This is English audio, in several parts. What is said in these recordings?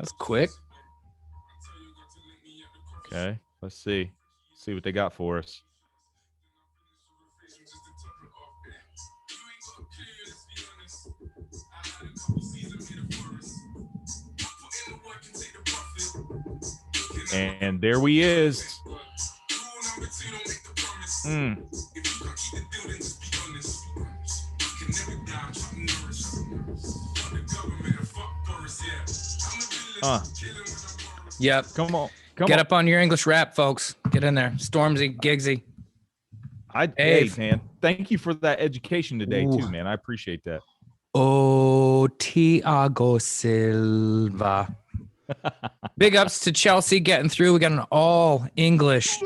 That's quick. Okay, let's see. See what they got for us. And there he is. Yep. Come on. Get up on your English rap, folks. Get in there. Stormzy, Giggsy. Hey, man. Thank you for that education today, too, man. I appreciate that. Oh, Thiago Silva. Big ups to Chelsea getting through. We got an all-English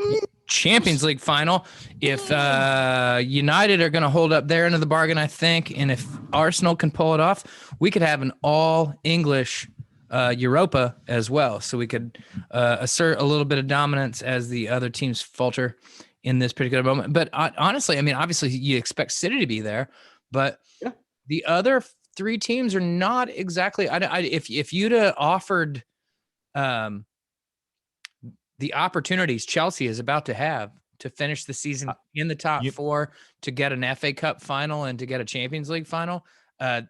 Champions League final. If United are going to hold up their end of the bargain, I think, and if Arsenal can pull it off, we could have an all-English Europa as well. So we could assert a little bit of dominance as the other teams falter in this particular moment. But honestly, I mean, obviously you expect City to be there, but the other three teams are not exactly. If you'd have offered the opportunities Chelsea is about to have to finish the season in the top four, to get an FA Cup final and to get a Champions League final,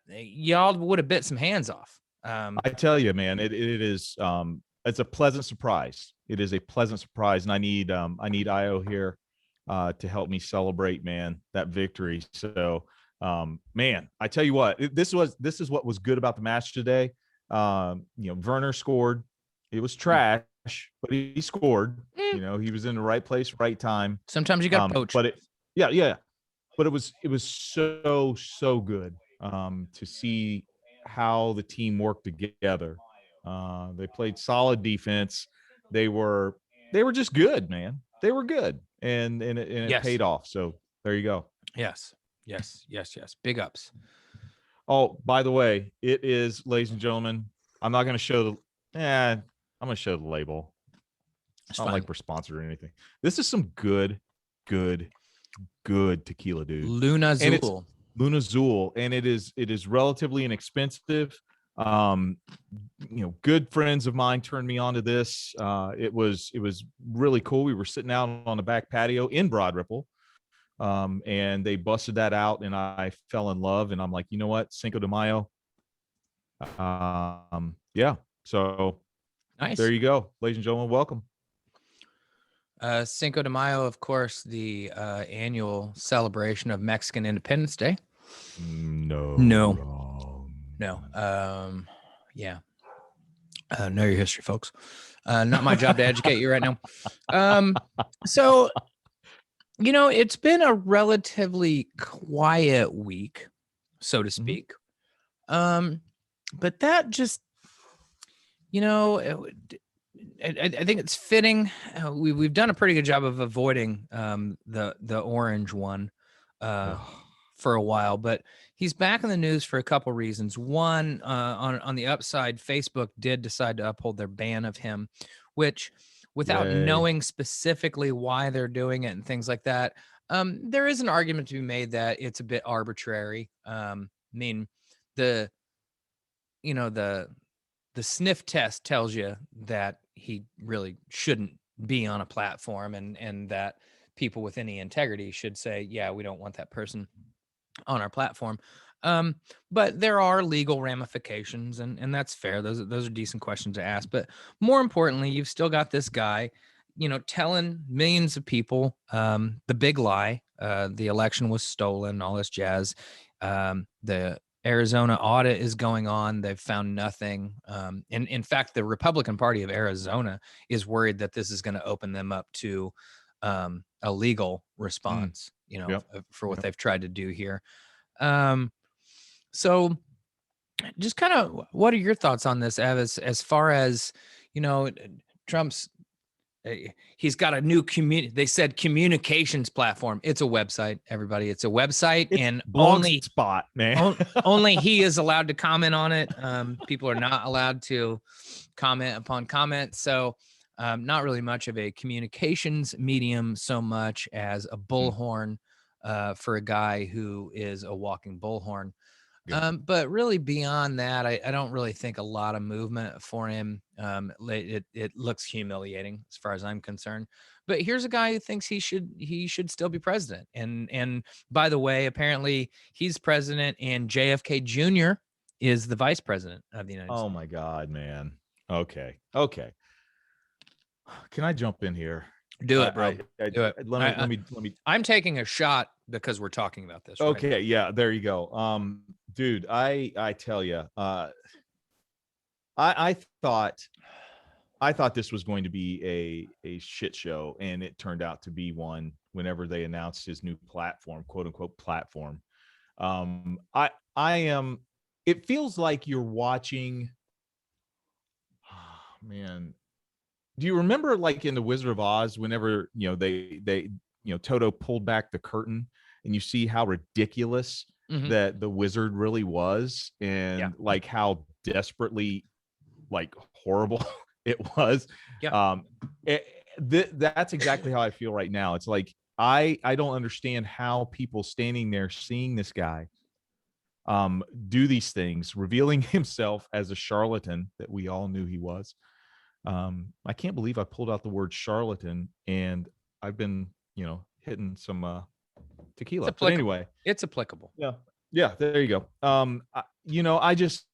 y'all would have bit some hands off. I tell you, man, it is it's a pleasant surprise. It is a pleasant surprise, and I need Io here to help me celebrate, man, that victory. So, man, I tell you what, this is what was good about the match today. Werner scored. It was trash, but he scored. He was in the right place, right time. Sometimes you got to poach. But but it was so good to see how the team worked together. They played solid defense. They were just good, man. They were good, and it paid off. So there you go. Yes. Big ups. Oh, by the way, it is, ladies and gentlemen. I'm not going to show I'm going to show the label. It's not like we're sponsored or anything. This is some good tequila, dude. Luna Azul. Luna Azul, and it is relatively inexpensive. Good friends of mine turned me on to this. It was really cool. We were sitting out on the back patio in Broad Ripple, and they busted that out, and I fell in love. And I'm like, you know what, Cinco de Mayo. So nice. There you go, ladies and gentlemen. Welcome. Cinco de Mayo, of course, the annual celebration of Mexican Independence Day. No. Yeah. Know your history, folks. Not my job to educate you right now. So, it's been a relatively quiet week, so to speak. But that just, I think it's fitting. We've done a pretty good job of avoiding the orange one for a while, but he's back in the news for a couple reasons. One, on the upside, Facebook did decide to uphold their ban of him, which, without knowing specifically why they're doing it and things like that, there is an argument to be made that it's a bit arbitrary. I mean, the sniff test tells you that he really shouldn't be on a platform, and that people with any integrity should say, yeah, we don't want that person on our platform. But there are legal ramifications, and that's fair. Those are decent questions to ask. But more importantly, you've still got this guy, telling millions of people the big lie. The election was stolen, all this jazz. The Arizona audit is going on. They've found nothing. And in fact, the Republican Party of Arizona is worried that this is going to open them up to a legal response, for what they've tried to do here. So just kind of, what are your thoughts on this, Ev, as far as, Trump's, he's got a new they said communications platform. It's a website, everybody. It's a website, it's and only spot, man. only he is allowed to comment on it. People are not allowed to comment upon comments. So not really much of a communications medium so much as a bullhorn for a guy who is a walking bullhorn. But really beyond that, I don't really think a lot of movement for him. It looks humiliating as far as I'm concerned. But here's a guy who thinks he should still be president. And by the way, apparently he's president and JFK Jr. is the vice president of the United Oh States. my God, man. Okay. Okay. Can I jump in here? Do it, bro. Do it. Let me. I'm taking a shot because we're talking about this. Right? Okay. Yeah. There you go. Dude, I tell you, I thought this was going to be a shit show, and it turned out to be one. Whenever they announced his new platform, quote unquote platform, I am. It feels like you're watching. Oh, man, do you remember like in the Wizard of Oz, whenever they Toto pulled back the curtain and you see how ridiculous Mhm. that the wizard really was, and Yeah. like how desperately like horrible it was. Yeah. That's exactly how I feel right now. It's like I don't understand how people standing there seeing this guy do these things, revealing himself as a charlatan that we all knew he was. I can't believe I pulled out the word charlatan, and I've been, hitting some tequila. But anyway, it's applicable. yeah, yeah, there you go. I just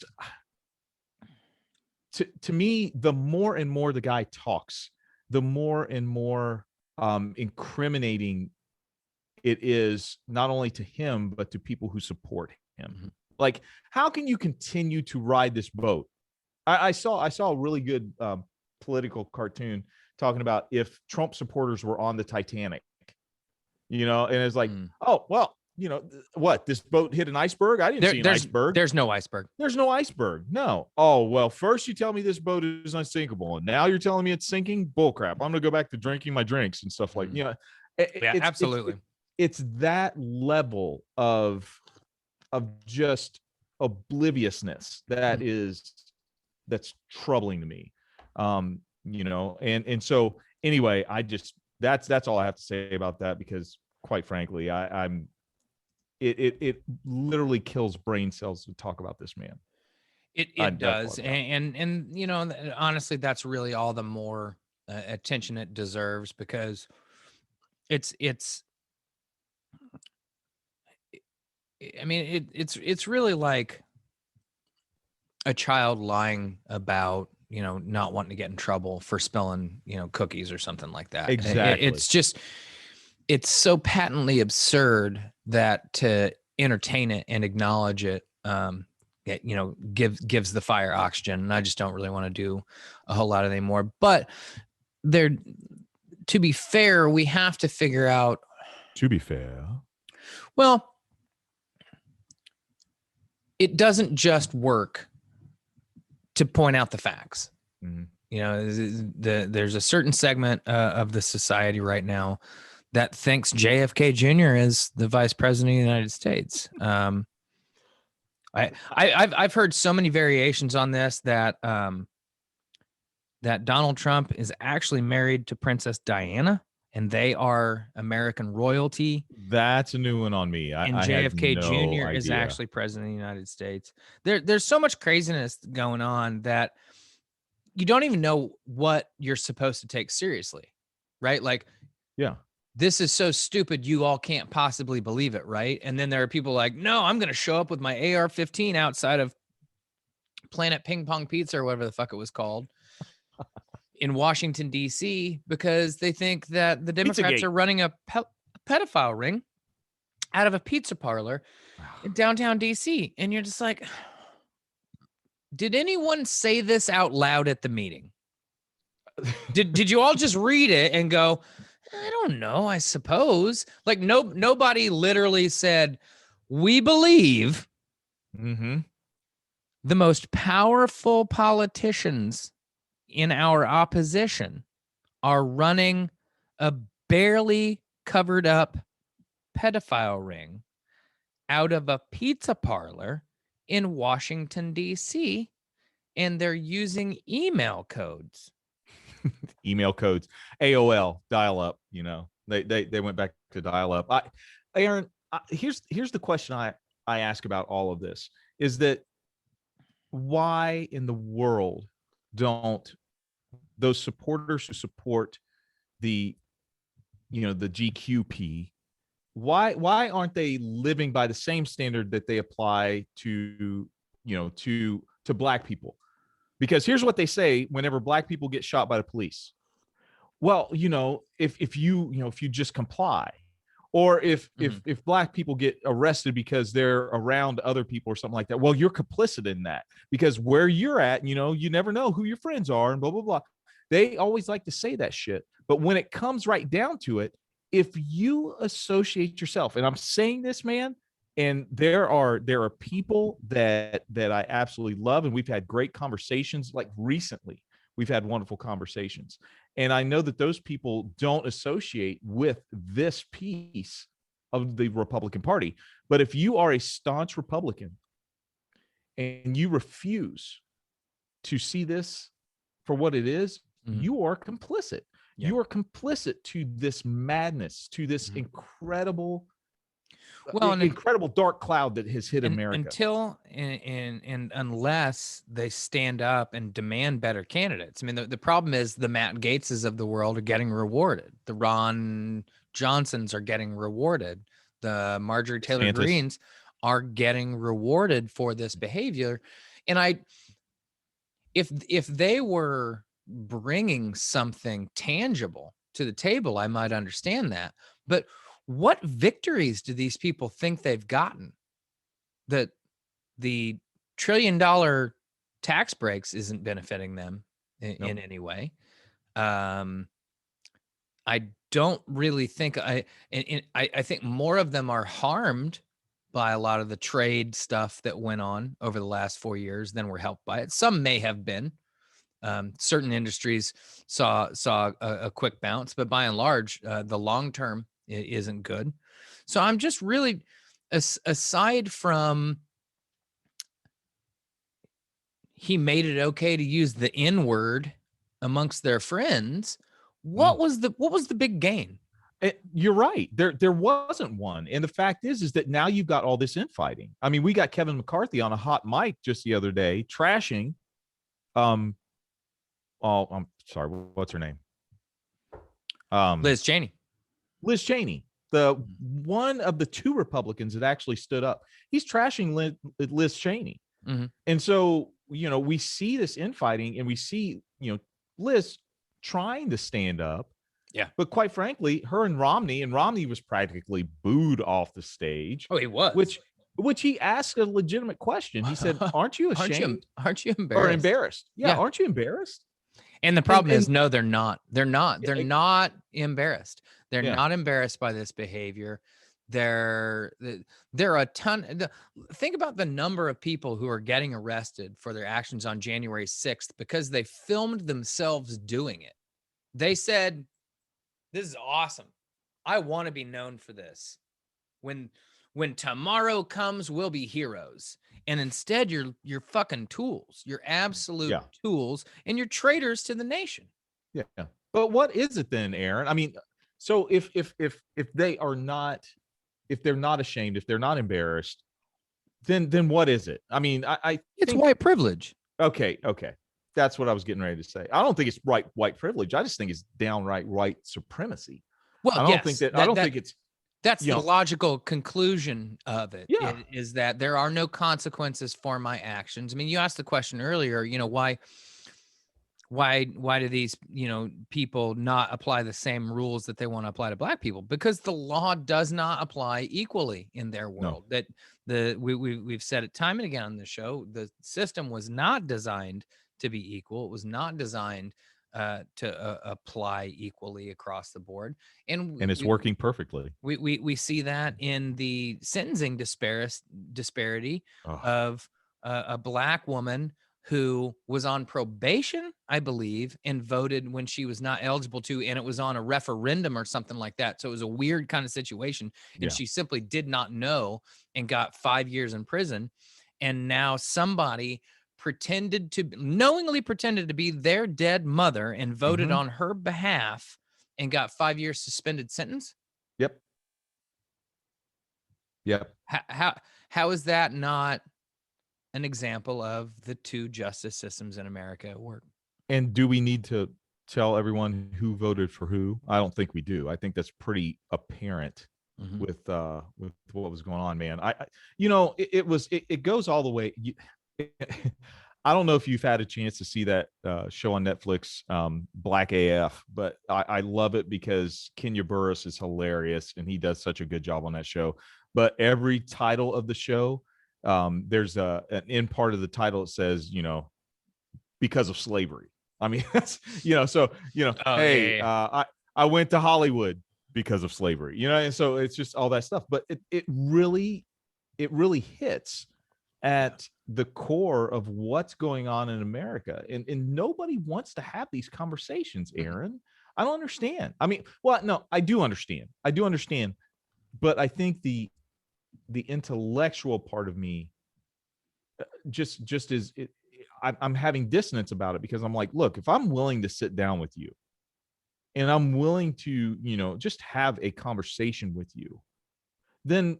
to me, the more and more the guy talks, the more and more incriminating it is, not only to him but to people who support him. Mhm. Like, how can you continue to ride this boat? I saw a really good political cartoon talking about if Trump supporters were on the Titanic, and it's like, oh, well, what, this boat hit an iceberg? I didn't see an iceberg. There's no iceberg. There's no iceberg. No. Oh, well, first you tell me this boat is unsinkable, and now you're telling me it's sinking? Bullcrap. I'm going to go back to drinking my drinks and stuff like, Yeah, absolutely. It's that level of just obliviousness that's troubling to me. And so anyway, that's all I have to say about that, because quite frankly, it literally kills brain cells to talk about this man. It does. And honestly, that's really all the more attention it deserves, because it's really like a child lying about not wanting to get in trouble for spilling cookies or something like that. Exactly. It's so patently absurd that to entertain it and acknowledge it gives the fire oxygen, and I just don't really want to do a whole lot of it anymore. But to be fair, we have to figure out. To be fair, well, it doesn't just work to point out the facts. Mm-hmm. There's a certain segment of the society right now that thinks JFK Jr. is the vice president of the United States. I've heard so many variations on this that Donald Trump is actually married to Princess Diana, and they are American royalty. That's a new one on me. And JFK Jr. is actually president of the United States. There's so much craziness going on that you don't even know what you're supposed to take seriously, right? Like, yeah, this is so stupid, you all can't possibly believe it, right? And then there are people like, no, I'm going to show up with my AR-15 outside of Planet Ping Pong Pizza or whatever the fuck it was called in Washington, D.C., because they think that the Democrats are running a pedophile ring out of a pizza parlor in downtown D.C. And you're just like, did anyone say this out loud at the meeting? Did you all just read it and go, I don't know, I suppose? Like, nobody literally said, we believe the most powerful politicians in our opposition are running a barely covered up pedophile ring out of a pizza parlor in Washington, D.C., and they're using email codes. Email codes, AOL, dial up. They went back to dial up. Aaron, here's the question I ask about all of this. is that why in the world don't those supporters who support the the GQP, why aren't they living by the same standard that they apply to to black people? Because here's what they say whenever black people get shot by the police. Well, if you just comply, or if black people get arrested because they're around other people or something like that, well, you're complicit in that, because where you're at, you never know who your friends are and blah blah blah. They always like to say that shit, but when it comes right down to it, if you associate yourself, and I'm saying this, man, and there are people that I absolutely love, and we've had great conversations, like recently we've had wonderful conversations, and I know that those people don't associate with this piece of the Republican Party. But if you are a staunch Republican and you refuse to see this for what it is, you are complicit. Yeah. You are complicit to this madness, to this incredible incredible dark cloud that has hit America. Until and unless they stand up and demand better candidates. I mean, the problem is the Matt Gaetzes of the world are getting rewarded. The Ron Johnsons are getting rewarded. The Marjorie Taylor Greens are getting rewarded for this behavior. And if they were bringing something tangible to the table, I might understand that. But what victories do these people think they've gotten? That the $1 trillion tax breaks isn't benefiting them in any way. I don't really think I think more of them are harmed by a lot of the trade stuff that went on over the last 4 years than were helped by it. Some may have been. Certain industries saw a quick bounce, but by and large, the long term isn't good. So I'm just really, aside from he made it okay to use the N word amongst their friends, what was the big gain? You're right. There wasn't one. And the fact is that now you've got all this infighting. I mean, we got Kevin McCarthy on a hot mic just the other day trashing I'm sorry, what's her name? Liz Cheney. Liz Cheney, the one of the two Republicans that actually stood up. He's trashing Liz Cheney. And so, we see this infighting, and we see, Liz trying to stand up. Yeah. But quite frankly, her and Romney was practically booed off the stage. Oh, he was. Which he asked a legitimate question. He said, "Aren't you ashamed? Aren't you embarrassed? Or embarrassed? Yeah. Aren't you embarrassed?" And the problem is, no, they're not. They're not embarrassed. They're not embarrassed by this behavior. There are a ton. Think about the number of people who are getting arrested for their actions on January 6th because they filmed themselves doing it. They said, "This is awesome. I want to be known for this. When tomorrow comes, we'll be heroes." And instead, you're fucking tools. You're absolute tools, and you're traitors to the nation. Yeah. But what is it then, Aaron? I mean, so if they are not, if they're not ashamed, if they're not embarrassed, then what is it? I mean, it's white privilege. Okay. That's what I was getting ready to say. I don't think it's white privilege. I just think it's downright white supremacy. Well, I don't think it's. That's the logical conclusion of it. Yeah. Is that there are no consequences for my actions. I mean, you asked the question earlier, why do these, people not apply the same rules that they want to apply to black people? Because the law does not apply equally in their world. No. That we've said it time and again on the show. The system was not designed to be equal. It was not designed to apply equally across the board, and it's working perfectly. We see that in the sentencing disparity of a black woman who was on probation, I believe, and voted when she was not eligible to, and it was on a referendum or something like that. So it was a weird kind of situation, and she simply did not know and got 5 years in prison. And now somebody knowingly pretended to be their dead mother and voted on her behalf and got 5 years suspended sentence. Yep. How is that not an example of the two justice systems in America at work. And do we need to tell everyone who voted for who? I don't think we do. I think that's pretty apparent Mm-hmm. with what was going on, man. You know, it goes all the way. I don't know if you've had a chance to see that show on Netflix, Black AF, but I love it because Kenya Burris is hilarious and he does such a good job on that show. But every title of the show, there's an end part of the title that says, you know, because of slavery. I mean, that's, you know, so, you know, Oh hey, yeah. I went to Hollywood because of slavery, you know, and so it's just all that stuff. But it really hits at the core of what's going on in America. And nobody wants to have these conversations, Aaron. I don't understand. I mean, well, no, I do understand. I do understand. But I think the intellectual part of me just is it, I'm having dissonance about it because I'm like, look, if I'm willing to sit down with you and I'm willing to, you know, just have a conversation with you, then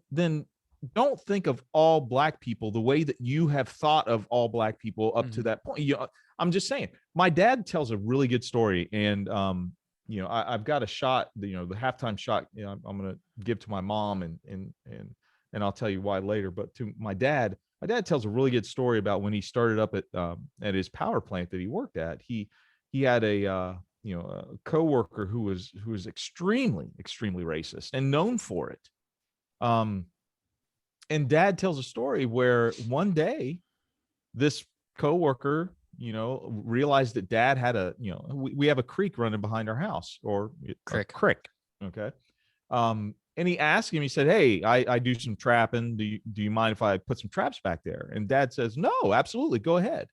don't think of all black people the way that you have thought of all black people up to Mm-hmm. that point. You know, I'm just saying, my dad tells a really good story, and you know, I've got a shot, you know, the halftime shot, you know, I'm going to give to my mom, and I'll tell you why later. But to my dad tells a really good story about when he started up at his power plant that he worked at. He had a you know, a coworker who was extremely racist and known for it. Um, and dad tells a story where one day this coworker, you know, realized that dad had a, you know, we have a creek running behind our house, or a Crick. creek. Okay. And he asked him, he said, hey, I do some trapping. Do you mind if I put some traps back there? And dad says, no, absolutely. Go ahead.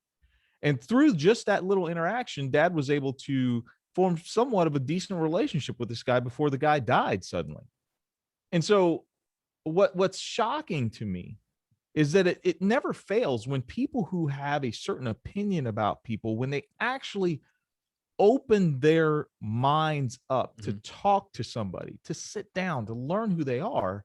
And through just that little interaction, dad was able to form somewhat of a decent relationship with this guy before the guy died suddenly. And so what's shocking to me is that it never fails when people who have a certain opinion about people, when they actually open their minds up to Mm-hmm. talk to somebody, to sit down, to learn who they are,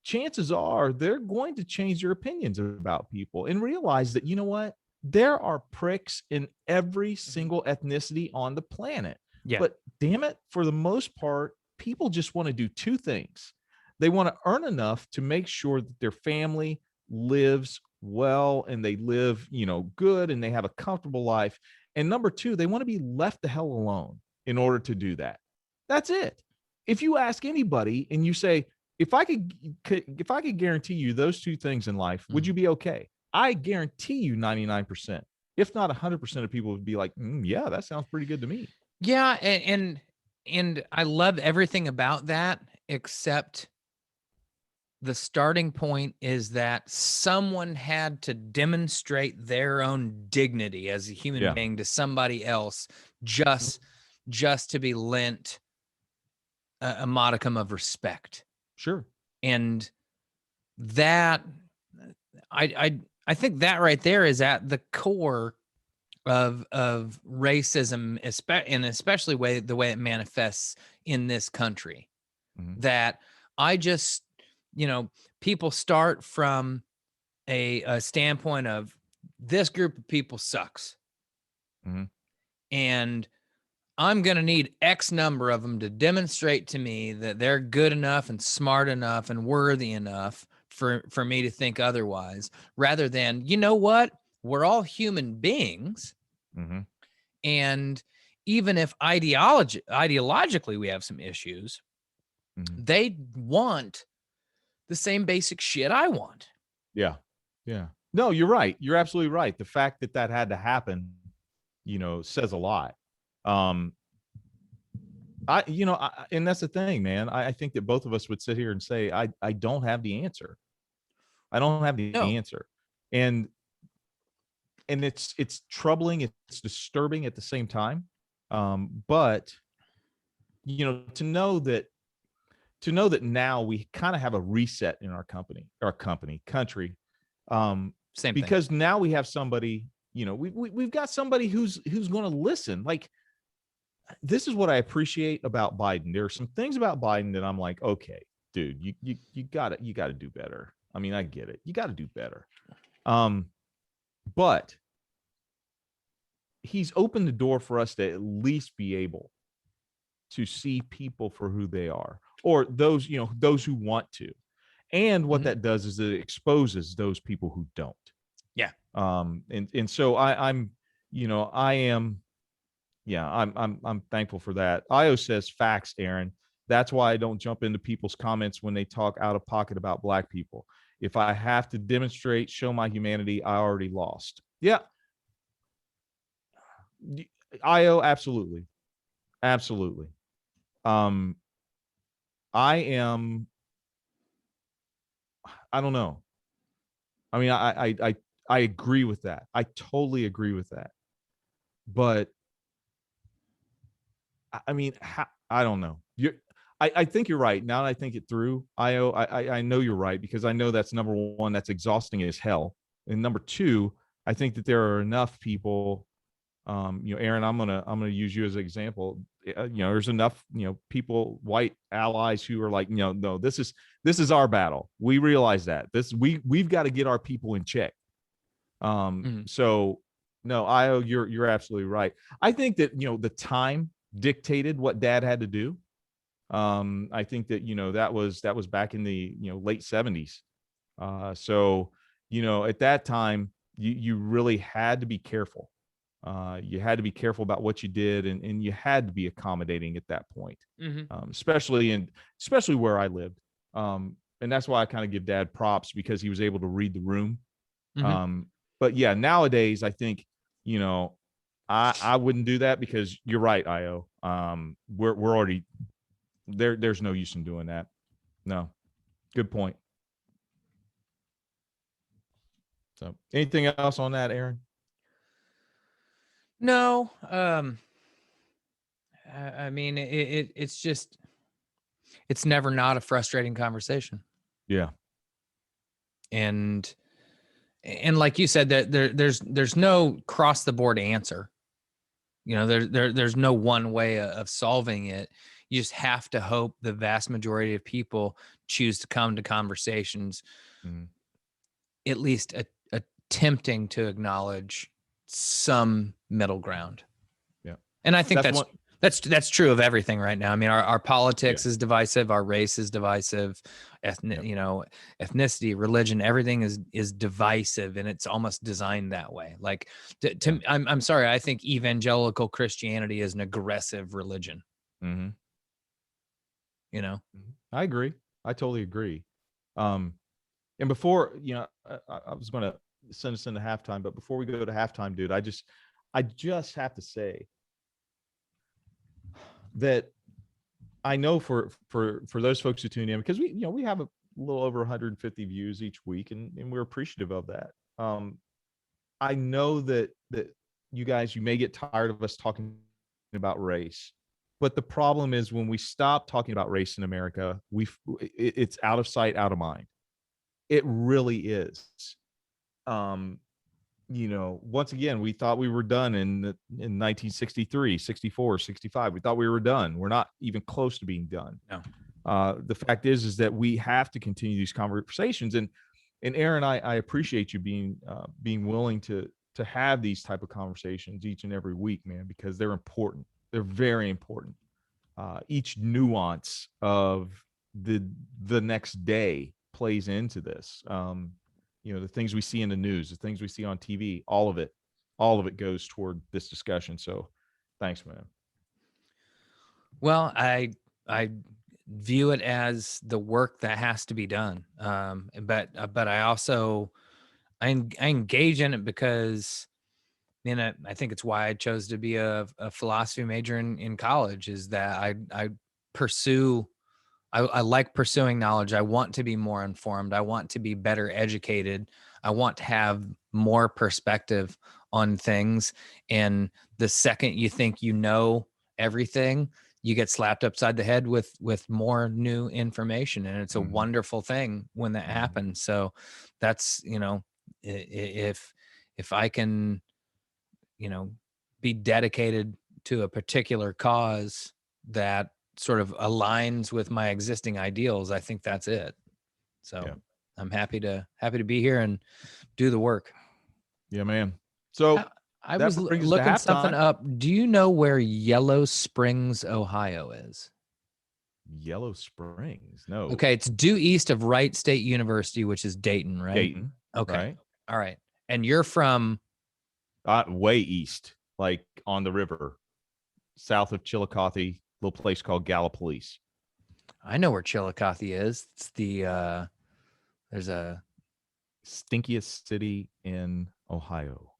chances are they're going to change their opinions about people and realize that, you know what, there are pricks in every Mm-hmm. single ethnicity on the planet. Yeah. But damn it, for the most part, people just want to do two things. They want to earn enough to make sure that their family lives well and they live, you know, good, and they have a comfortable life. And number two, they want to be left the hell alone in order to do that. That's it. If you ask anybody and you say, if I could guarantee you those two things in life, would Mm-hmm. you be okay? I guarantee you 99%, if not 100% of people would be like, yeah, that sounds pretty good to me. Yeah, and I love everything about that except the starting point is that someone had to demonstrate their own dignity as a human Yeah, being to somebody else just just to be lent a modicum of respect. sure. And that I think that right there is at the core of racism, and especially the way it manifests in this country. Mm-hmm. That I just, you know, people start from a standpoint of this group of people sucks, Mm-hmm. and I'm going to need X number of them to demonstrate to me that they're good enough and smart enough and worthy enough for me to think otherwise, rather than, you know what, we're all human beings. Mm-hmm. And even if ideologically we have some issues, Mm-hmm. they want the same basic shit I want. Yeah. Yeah. No, you're right. You're absolutely right. The fact that that had to happen, you know, says a lot. Um, you know, and that's the thing, man. I think that both of us would sit here and say, I don't have the answer. I don't have the No. answer. And it's troubling, it's disturbing at the same time. But you know, to know that now we kind of have a reset in our country, um, Same thing. because now we have somebody, you know, we've got somebody who's going to listen. Like, this is what I appreciate about Biden. There are some things about Biden that I'm like, okay, dude, you got to do better. I mean, I get it. You got to do better. Um, but he's opened the door for us to at least be able to see people for who they are, or those, those who want to. And what Mhm. that does is it exposes those people who don't. Yeah. And so I'm, I am, yeah, I'm thankful for that. Io says facts, Aaron. That's why I don't jump into people's comments when they talk out of pocket about black people. If I have to demonstrate, show my humanity, I already lost. Yeah. Io, absolutely. Absolutely. Um, I am, I don't know. I mean, I agree with that. I totally agree with that. But I mean, I don't know. I think you're right. Now that I think it through, I know you're right, because I know that's number one, that's exhausting as hell. And number two, I think that there are enough people, Aaron, I'm gonna use you as an example. There's enough, people, white allies, who are like, no, this is our battle. We realize that we've got to get our people in check. Mhm. So no, Io, you're absolutely right. I think that, the time dictated what Dad had to do. I think that, that was back in the, late 70s. So, at that time, you really had to be careful. You had to be careful about what you did, and you had to be accommodating at that point. Mhm. Especially where I lived. And that's why I kind of give Dad props, because he was able to read the room. Mhm. Um, but yeah, nowadays I think, you know, I wouldn't do that, because you're right, Io. We're already there. There's no use in doing that. No, good point. So, anything else on that, Aaron? No, I mean, it's just, it's never not a frustrating conversation. Yeah. And like you said, that there's no cross the board answer. There's no one way of solving it. You just have to hope the vast majority of people choose to come to conversations, Mhm. at least attempting to acknowledge some middle ground. Yeah. And I think That's that's one. that's true of everything right now. I mean, our Yeah. politics is divisive, our race is divisive, Yep. ethnicity, religion, everything is divisive, and it's almost designed that way. Like, Yeah. I'm sorry, I think evangelical Christianity is an aggressive religion. Mm-hmm. You know, I agree. I totally agree. Um, and before, I was going to send us into halftime, but before we go to halftime, dude, I just have to say that I know for those folks who tune in, because we have a little over 150 views each week, and we're appreciative of that. I know that you guys, you may get tired of us talking about race, but the problem is, when we stop talking about race in America, it's out of sight, out of mind. It really is. Um, once again, we thought we were done in 1963, 64, 65. We thought we were done. We're not even close to being done. no. The fact is that we have to continue these conversations. And Aaron, I appreciate you being willing to have these type of conversations each and every week, man, because they're important. They're very important. Each nuance of the the next day plays into this. The things we see in the news, the things we see on TV, all of it goes toward this discussion. So, thanks, man. Well, I view it as the work that has to be done. But I also I engage in it because, I think it's why I chose to be a philosophy major in college, is that I pursue, I like pursuing knowledge. I want to be more informed. I want to be better educated. I want to have more perspective on things. And the second you think you know everything, you get slapped upside the head with more new information. And it's a Mm-hmm. wonderful thing when that Mm-hmm. happens. So that's, if I can, you know, be dedicated to a particular cause that sort of aligns with my existing ideals, I think that's it. So Yeah. I'm happy to be here and do the work. Yeah, man. I, So I that was brings us to looking something halftime. up. Do you know where Yellow Springs, Ohio is? Yellow Springs. No. Okay, it's due east of Wright State University, which is Dayton, right? Dayton, Okay. right? All right. And you're from, Way east, like on the river, south of Chillicothe, little place called Gallipolis. I know where Chillicothe is. It's there's a, Stinkiest city in Ohio.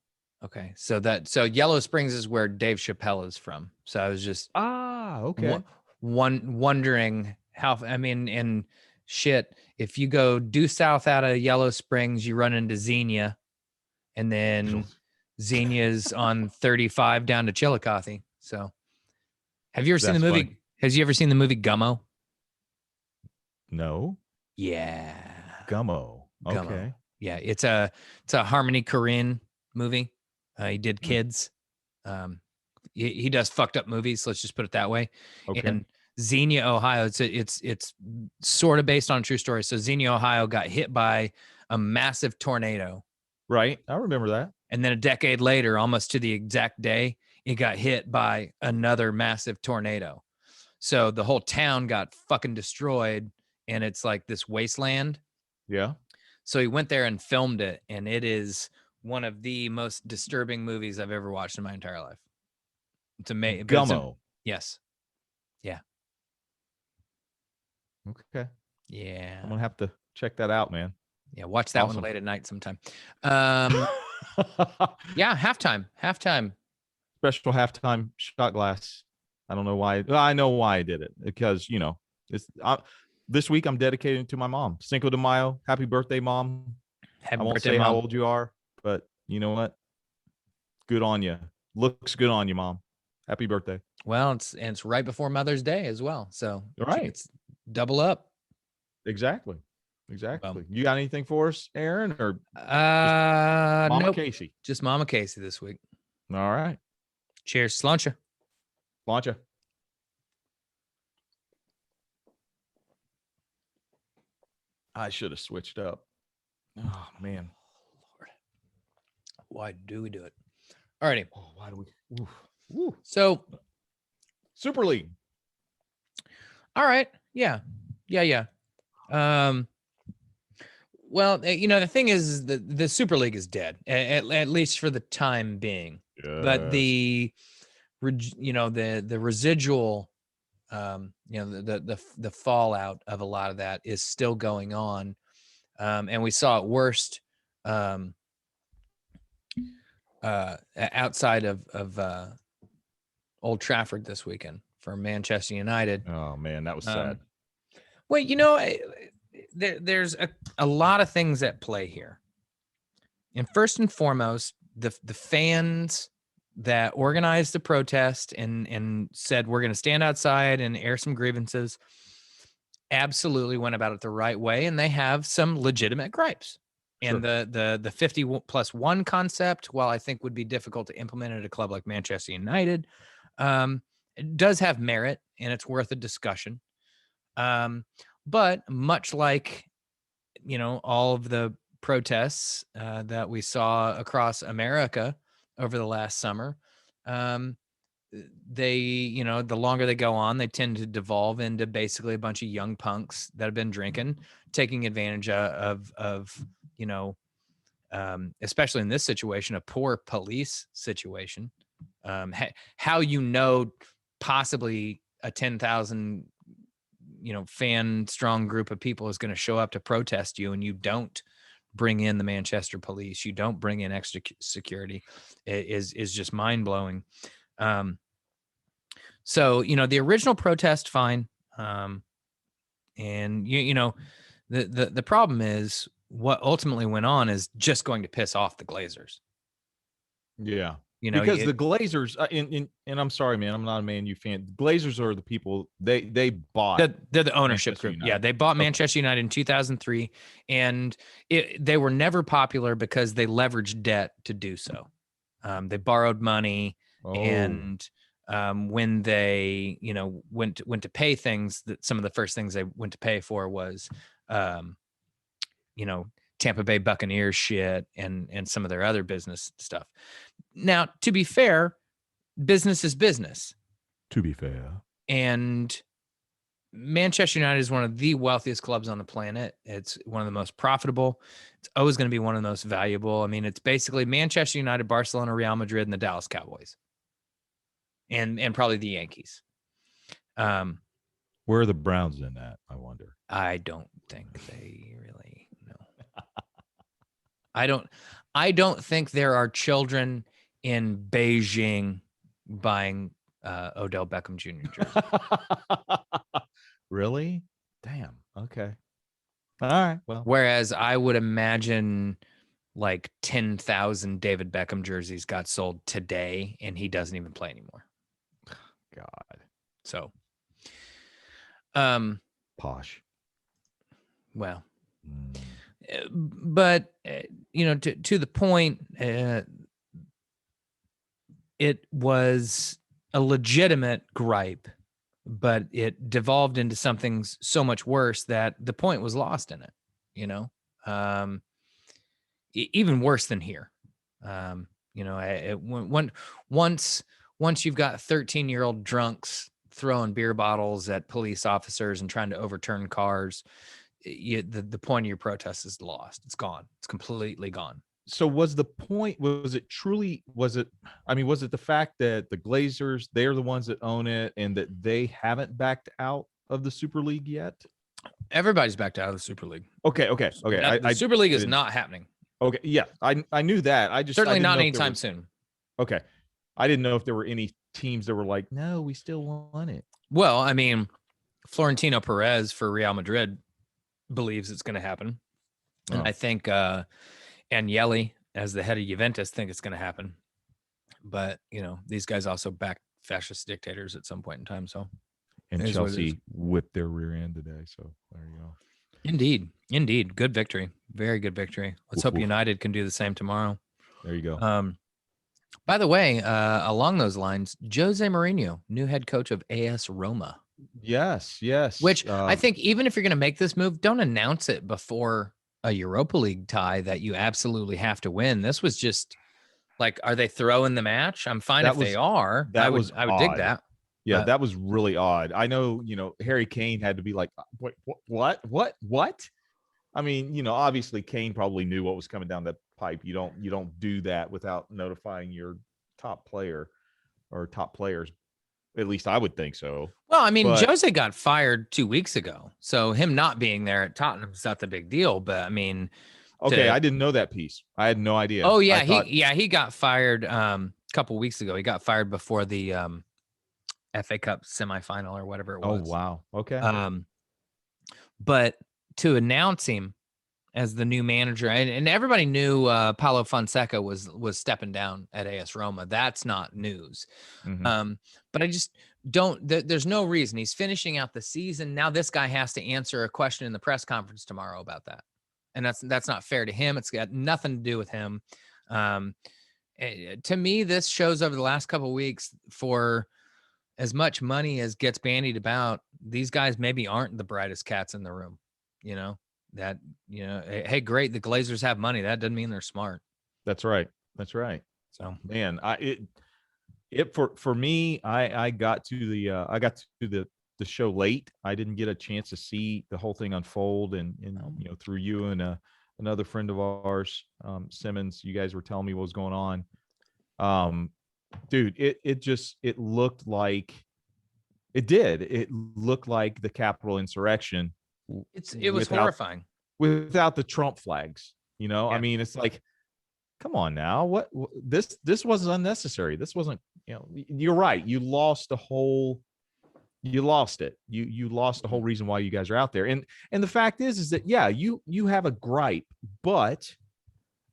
okay. So Yellow Springs is where Dave Chappelle is from. So I was just Ah, okay. wondering how, I mean, and shit, if you go due south out of Yellow Springs, you run into Xenia, and then Xenia's on 35 down to Chillicothe. So have you ever seen the That's funny. movie? Has you ever seen the movie Gummo? No. Yeah. Gummo. Gummo. Okay. Yeah, it's a Harmony Korine movie. He did Hmm. Kids. Um, he does fucked up movies. Let's just put it that way. Okay. And Xenia, Ohio. It's sort of based on a true story. So Xenia, Ohio, got hit by a massive tornado, Right. I remember that. and then a decade later, almost to the exact day, it got hit by another massive tornado. So the whole town got fucking destroyed, and it's like this wasteland. Yeah. So he went there and filmed it, and it is one of the most disturbing movies I've ever watched in my entire life. It's amazing, but Gummo. yes, yeah, Okay. yeah, I'm gonna have to check that out, man. yeah. Watch that one Awesome. late at night sometime. Um, yeah, halftime. Special halftime shot glass. I don't know why. Well, I know why I did it because it's this week I'm dedicating to my mom. Cinco de Mayo. Happy birthday, mom. I Happy won't birthday, say how mom. old you are, but you know what? Good on you. Looks good on you, mom. Happy birthday. Well, it's right before Mother's Day as well, so All she right. gets double up. Exactly. Well, Exactly. You got anything for us, Aaron, or just Mama nope, Casey? just Mama Casey this week. All right. Cheers, Slancha. Launcha. I should have switched up. Oh man. Lord, why do we do it? Alrighty. Oh, why do we? Oof. Ooh. So, Super League. all right, yeah. Um, well, the thing is, the Super League is dead, at least for the time being. But Yes. the residual, the fallout of a lot of that is still going on, and we saw it worst outside of Old Trafford this weekend for Manchester United. Oh man, that was sad. Well, there's a lot of things at play here. And first and foremost, the fans that organized the protest and said we're going to stand outside and air some grievances absolutely went about it the right way, and they have some legitimate gripes. Sure. And the 50+1 concept, while I think would be difficult to implement at a club like Manchester United, it does have merit and it's worth a discussion. But much like all of the protests that we saw across America over the last summer, the longer they go on, they tend to devolve into basically a bunch of young punks that have been drinking, taking advantage of especially in this situation, a poor police situation. How possibly a 10,000 fan strong group of people is going to show up to protest you, and you don't bring in the Manchester police, you don't bring in extra security, is just mind-blowing. So the original protest, fine, and the problem is what ultimately went on is just going to piss off the Glazers. Yeah. Because the the Glazers, and I'm sorry, man, I'm not a Man U fan. The Glazers are the people they bought. They're the ownership Manchester group. United. Yeah, they bought Okay. Manchester United in 2003, and they were never popular because they leveraged debt to do so. They borrowed money, and when they went to pay things, that some of the first things they went to pay for was Tampa Bay Buccaneers shit and some of their other business stuff. Now, to be fair, business is business. To be fair. And Manchester United is one of the wealthiest clubs on the planet. It's one of the most profitable. It's always going to be one of the most valuable. I mean, it's basically Manchester United, Barcelona, Real Madrid, and the Dallas Cowboys. And probably the Yankees. Where are the Browns in that, I wonder? I don't think they really know. I don't think there are children in Beijing buying Odell Beckham Jr. jersey. Really? Damn. Okay. All right. Well, whereas I would imagine like 10,000 David Beckham jerseys got sold today and he doesn't even play anymore. God. So, posh. Well, but to the point, it was a legitimate gripe, but it devolved into something so much worse that the point was lost in it, even worse than here. Once you've got 13-year-old drunks throwing beer bottles at police officers and trying to overturn cars, the point of your protest is lost. It's gone. It's completely gone. So was the point, was it the fact that the Glazers, they're the ones that own it and that they haven't backed out of the Super League yet? Everybody's backed out of the Super League. Okay. The Super League is not happening. Okay. Yeah. I knew that. Certainly not anytime soon. Okay. I didn't know if there were any teams that were like, no, we still want it. Well, I mean, Florentino Perez for Real Madrid believes it's going to happen. And I think Agnelli, as the head of Juventus, think it's going to happen. But, these guys also back fascist dictators at some point in time. So, and Chelsea whipped their rear end today. So there you go. Indeed. Good victory. Very good victory. Let's hope United can do the same tomorrow. There you go. By the way, along those lines, Jose Mourinho, new head coach of AS Roma. Yes. Which I think even if you're going to make this move, don't announce it before a Europa League tie that you absolutely have to win. This was just like, are they throwing the match? I'm fine if they are. I would dig that. Yeah, that was really odd. I know, Harry Kane had to be like, wait, what? I mean, obviously Kane probably knew what was coming down the pipe. You don't do that without notifying your top player or top players. At least I would think so. Well, I mean, Jose got fired 2 weeks ago, so him not being there at Tottenham is not the big deal. But I mean, okay, I didn't know that piece. I had no idea. Oh yeah, he got fired a couple weeks ago. He got fired before the FA Cup semifinal or whatever it was. Oh wow, okay. But to announce him as the new manager, and everybody knew Paulo Fonseca was stepping down at AS Roma. That's not news. Mm-hmm. But I just don't. There's no reason. He's finishing out the season now. This guy has to answer a question in the press conference tomorrow about that, and that's not fair to him. It's got nothing to do with him. To me, this shows over the last couple of weeks, for as much money as gets bandied about, these guys maybe aren't the brightest cats in the room. Hey, great, the Glazers have money. That doesn't mean they're smart. That's right. So, man, for me, I got to the show late. I didn't get a chance to see the whole thing unfold, and through you and another friend of ours, Simmons, you guys were telling me what was going on. Dude, it looked like it looked like the Capitol insurrection. It was horrifying without the Trump flags. Yeah. I mean, it's like, come on now, what this was unnecessary. This wasn't, you're right. You lost it. You lost the whole reason why you guys are out there. And the fact is that, yeah, you have a gripe, but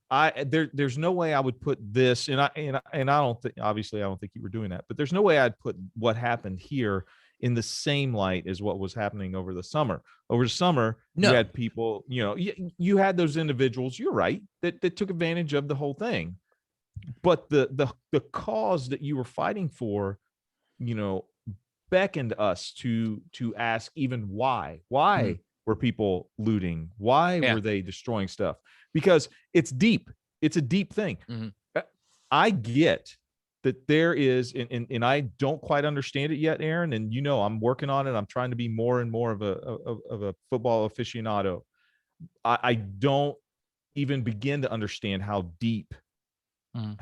there's no way I would put this, and I don't think, obviously I don't think you were doing that, but there's no way I'd put what happened here in the same light as what was happening over the summer. Over the summer, no. You had people, you had those individuals, you're right, that took advantage of the whole thing. But the cause that you were fighting for, beckoned us to ask even why. were people looting? Why Yeah. were they destroying stuff? Because it's deep. It's a deep thing. I get that there is, and I don't quite understand it yet, Aaron. And I'm working on it. I'm trying to be more and more of a football aficionado. I don't even begin to understand how deep the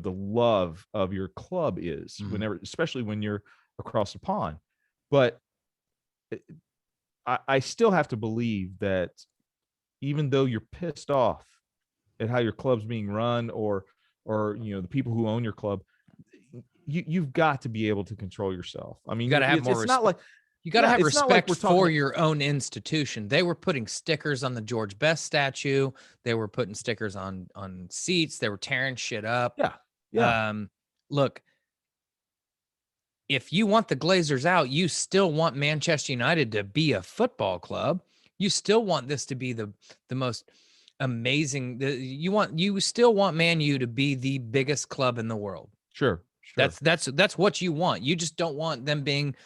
love of your club is, whenever, especially when you're across the pond. But I still have to believe that even though you're pissed off at how your club's being run, or the people who own your club, you've got to be able to control yourself. I mean, You got to have more it's respect. not like You got to have it's not like respect we're talking for your own institution. They were putting stickers on the George Best statue. They were putting stickers on seats. They were tearing shit up. Yeah. Look, if you want the Glazers out, you still want Manchester United to be a football club. You still want this to be the most amazing. You still want Man U to be the biggest club in the world. Sure. That's what you want. You just don't want them being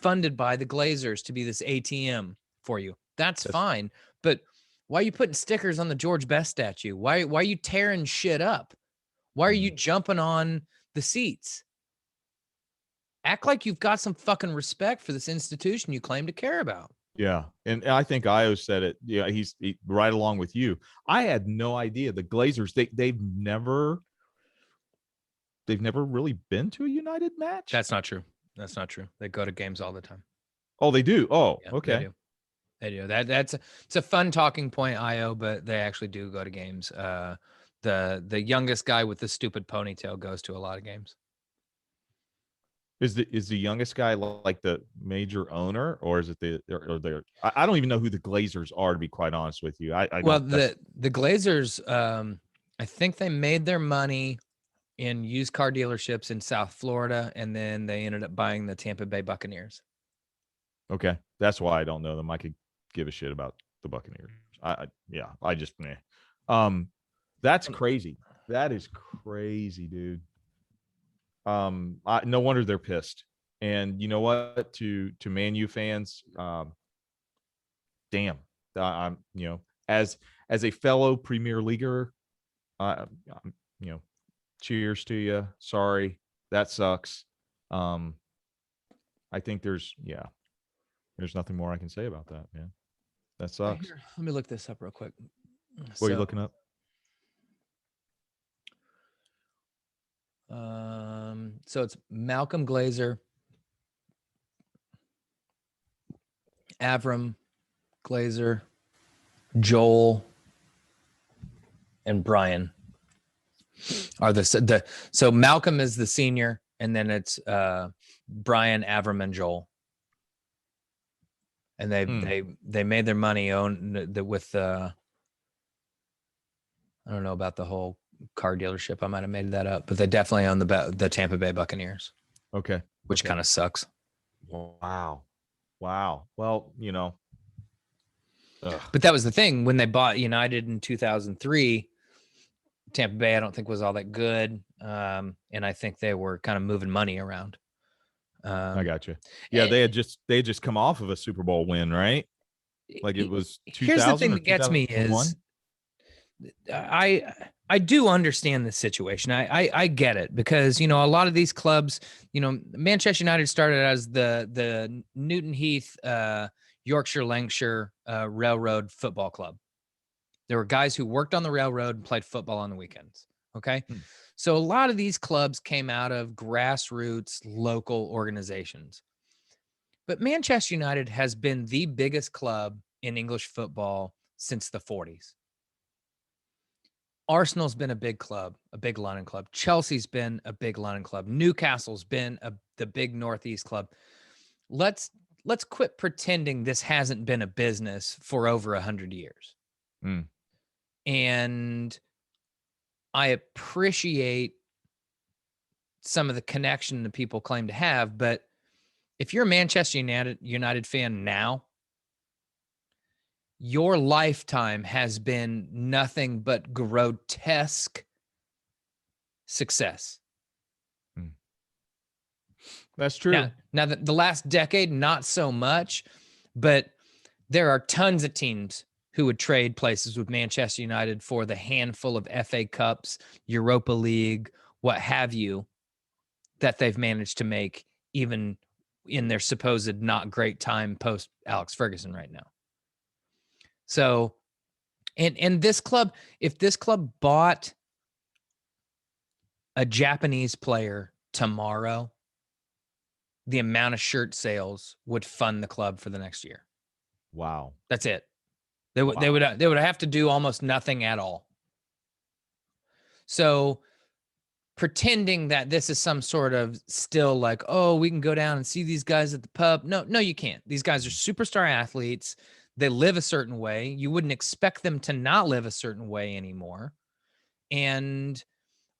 funded by the Glazers to be this ATM for you. That's fine. But why are you putting stickers on the George Best statue? Why are you tearing shit up? Why are you jumping on the seats? Act like you've got some fucking respect for this institution you claim to care about. Yeah. And I think Io said it. Yeah, he's right along with you. I had no idea the Glazers, they've never really been to a United match. That's not true. That's not true. They go to games all the time. Oh, they do. Oh, Yeah, okay. They do. It's a fun talking point, Io, but they actually do go to games. The youngest guy with the stupid ponytail goes to a lot of games. Is the youngest guy like the major owner, or is it I don't even know who the Glazers are, to be quite honest with you. The Glazers, I think they made their money in used car dealerships in South Florida, and then they ended up buying the Tampa Bay Buccaneers. Okay, that's why I don't know them. I could give a shit about the Buccaneers. I just that's crazy. That is crazy, dude. No wonder they're pissed. And you know what? To Man U fans, damn. I'm as a fellow Premier Leaguer, cheers to you. Sorry, that sucks. I think there's nothing more I can say about that, man. That sucks. Here, let me look this up real quick. What are you looking up? So it's Malcolm Glazer, Avram Glazer, Joel, and Brian are so Malcolm is the senior, and then it's Brian, Avram, and Joel. And they made their money with I don't know about the whole car dealership. I might have made that up, but they definitely own the Tampa Bay Buccaneers. Okay. Which kind of sucks. Wow. Well, but that was the thing when they bought United in 2003. Tampa Bay, I don't think was all that good, and I think they were kind of moving money around. I got you. Yeah, they had just come off of a Super Bowl win, right? Like it was 2000. Here's the thing that gets me is I do understand the situation. I get it because a lot of these clubs, Manchester United started as the Newton Heath Yorkshire Lancashire Railroad Football Club. There were guys who worked on the railroad and played football on the weekends. Okay. So a lot of these clubs came out of grassroots local organizations. But Manchester United has been the biggest club in English football since the 40s. Arsenal's been a big club, a big London club. Chelsea's been a big London club. Newcastle's been the big Northeast club. Let's quit pretending this hasn't been a business for over 100 years. And I appreciate some of the connection that people claim to have, but if you're a Manchester United fan now, your lifetime has been nothing but grotesque success. That's true. Now the last decade, not so much, But there are tons of teams who would trade places with Manchester United for the handful of FA Cups, Europa League, what have you, that they've managed to make even in their supposed not great time post Alex Ferguson right now. So, and this club, if this club bought a Japanese player tomorrow, the amount of shirt sales would fund the club for the next year. Wow. That's it. They would have to do almost nothing at all. So pretending that this is some sort of still like, oh, we can go down and see these guys at the pub. No, you can't. These guys are superstar athletes. They live a certain way. You wouldn't expect them to not live a certain way anymore. And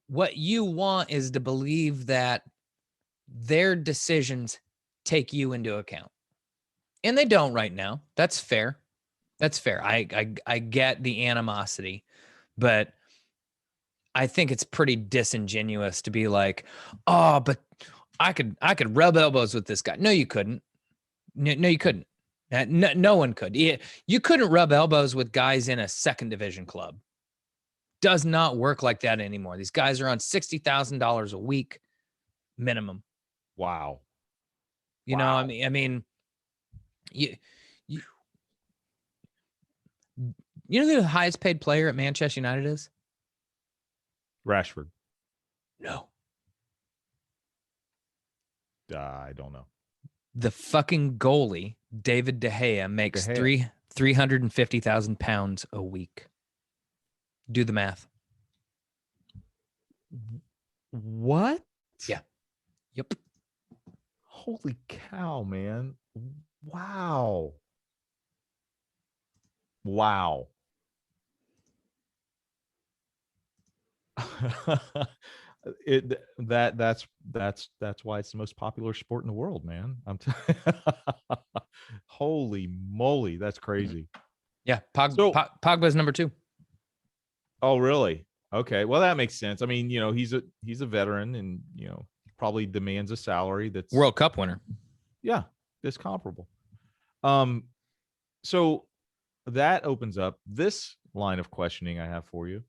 what you want is to believe that their decisions take you into account. And they don't right now. That's fair. I get the animosity, but I think it's pretty disingenuous to be like, oh, but I could rub elbows with this guy. No, you couldn't. No, you couldn't. No one could. You couldn't rub elbows with guys in a second division club. Does not work like that anymore. These guys are on $60,000 a week minimum. Wow. You know, I mean, you know who the highest paid player at Manchester United is? Rashford. No. I don't know. The fucking goalie, David De Gea, makes De Gea. £350,000 a week. Do the math. What? Yeah. Yep. Holy cow, man. Wow. Wow. That's why it's the most popular sport in the world, man. Holy moly, that's crazy. Yeah, Pogba's number 2. Oh, really? Okay, well that makes sense. I mean, he's a veteran, and probably demands a salary that's World Cup winner. Yeah, that's comparable. So that opens up this line of questioning I have for you.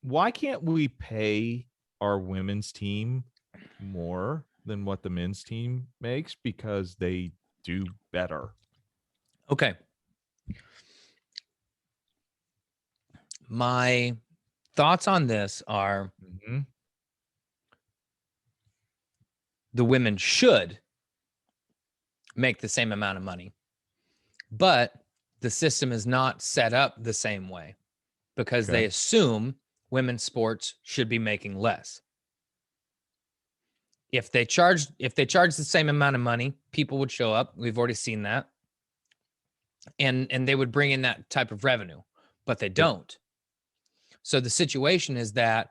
Why can't we pay our women's team more than what the men's team makes, because they do better? Okay. My thoughts on this are the women should make the same amount of money, but the system is not set up the same way because they assume women's sports should be making less. If they charge the same amount of money, people would show up. We've already seen that. And they would bring in that type of revenue, but they don't. So the situation is that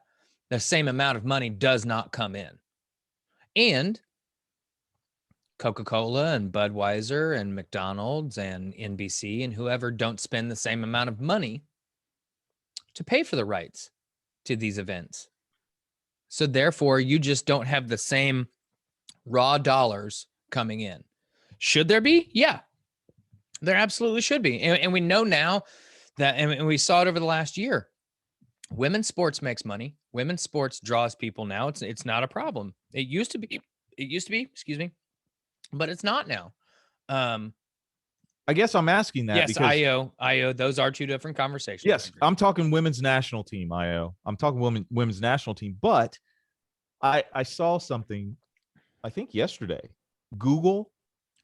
the same amount of money does not come in. And Coca-Cola and Budweiser and McDonald's and NBC and whoever don't spend the same amount of money to pay for the rights to these events. So therefore, you just don't have the same raw dollars coming in. Should there be? Yeah, there absolutely should be. And we know now that, and we saw it over the last year, women's sports makes money. Women's sports draws people now. It's not a problem. It used to be, excuse me, but it's not now. I guess I'm asking that yes, because IO, those are two different conversations. Yes, I'm talking women's national team, IO. I'm talking women's national team, but I saw something, I think yesterday. Google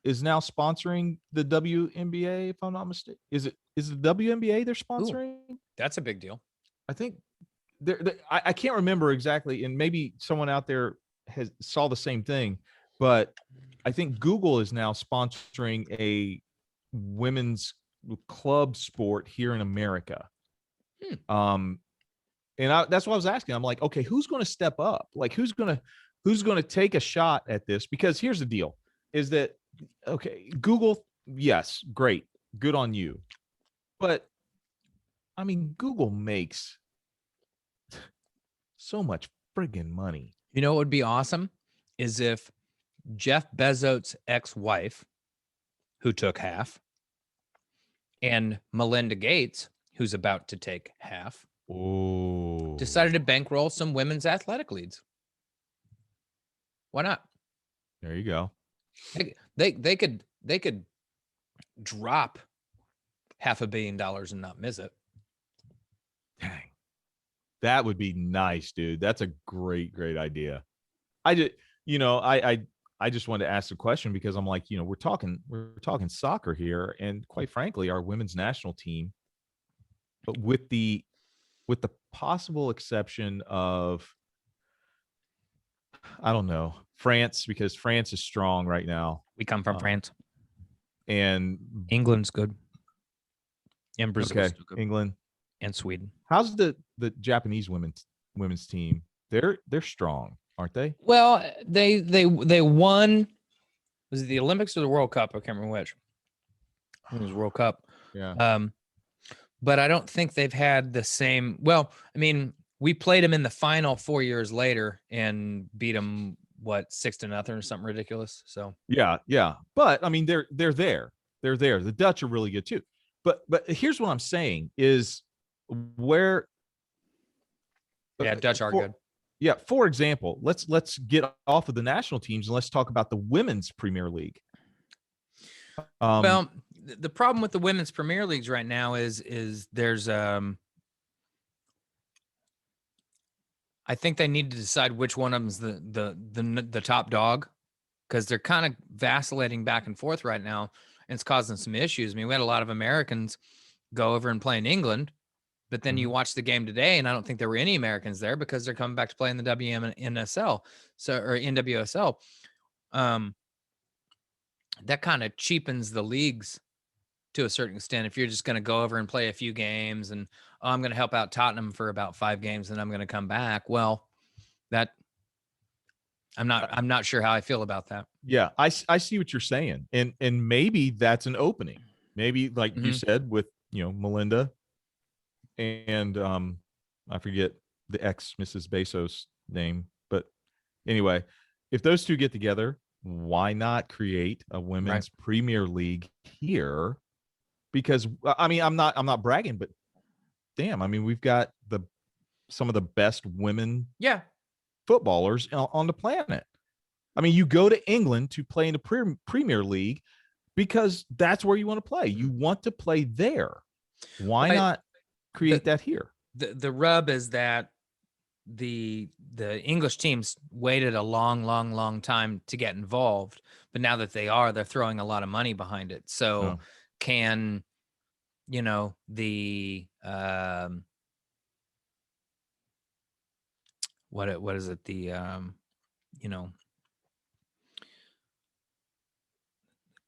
is now sponsoring the WNBA, if I'm not mistaken. Is it the WNBA they're sponsoring? Ooh, that's a big deal. I think I can't remember exactly, and maybe someone out there saw the same thing, but I think Google is now sponsoring a women's club sport here in America. And that's what I was asking. I'm like, okay, who's going to step up? Like, who's going to take a shot at this? Because here's the deal: is that okay? Google, yes, great, good on you, but I mean, Google makes so much friggin' money. You know what would be awesome is if Jeff Bezos' ex-wife who took half, and Melinda Gates, who's about to take half, decided to bankroll some women's athletic leads. Why not? There you go. They could drop $500 million and not miss it. Dang. That would be nice, dude. That's a great idea. I just, I just wanted to ask the question because I'm like, we're talking soccer here, and quite frankly, our women's national team, but with the possible exception of, I don't know, France, because France is strong right now. We come from France, and England's good, and Brazil's okay, good. England and Sweden. How's the Japanese women's team? They're strong, aren't they? Well, they won. Was it the Olympics or the World Cup? I can't remember which. I think it was World Cup. Yeah. But I don't think they've had the same. Well, I mean, we played them in the final 4 years later and beat them 6-0 or something ridiculous. So yeah. But I mean, they're there. They're there. The Dutch are really good too. But here's what I'm saying is where. Yeah, Dutch are good. Yeah. For example, let's get off of the national teams and let's talk about the women's Premier League. Well, the problem with the women's Premier Leagues right now is there's I think they need to decide which one of them's the top dog, because they're kind of vacillating back and forth right now, and it's causing some issues. I mean, we had a lot of Americans go over and play in England, but then you watch the game today, and I don't think there were any Americans there because they're coming back to play in the WNSL, or NWSL. That kind of cheapens the leagues to a certain extent. If you're just going to go over and play a few games and I'm going to help out Tottenham for about 5 games and I'm going to come back. Well, that I'm not sure how I feel about that. Yeah, I see what you're saying. And maybe that's an opening. Maybe like you said with, Melinda and I forget the ex Mrs. Bezos name, but anyway, if those two get together, why not create a women's Premier League here? Because I mean, I'm not bragging, but damn, I mean, we've got some of the best women footballers on the planet. I mean, you go to England to play in the Premier League because that's where you want to play. You want to play there. Why not create that here? The rub is that the English teams waited a long time to get involved, but now that they're throwing a lot of money behind it. So can the what is it, the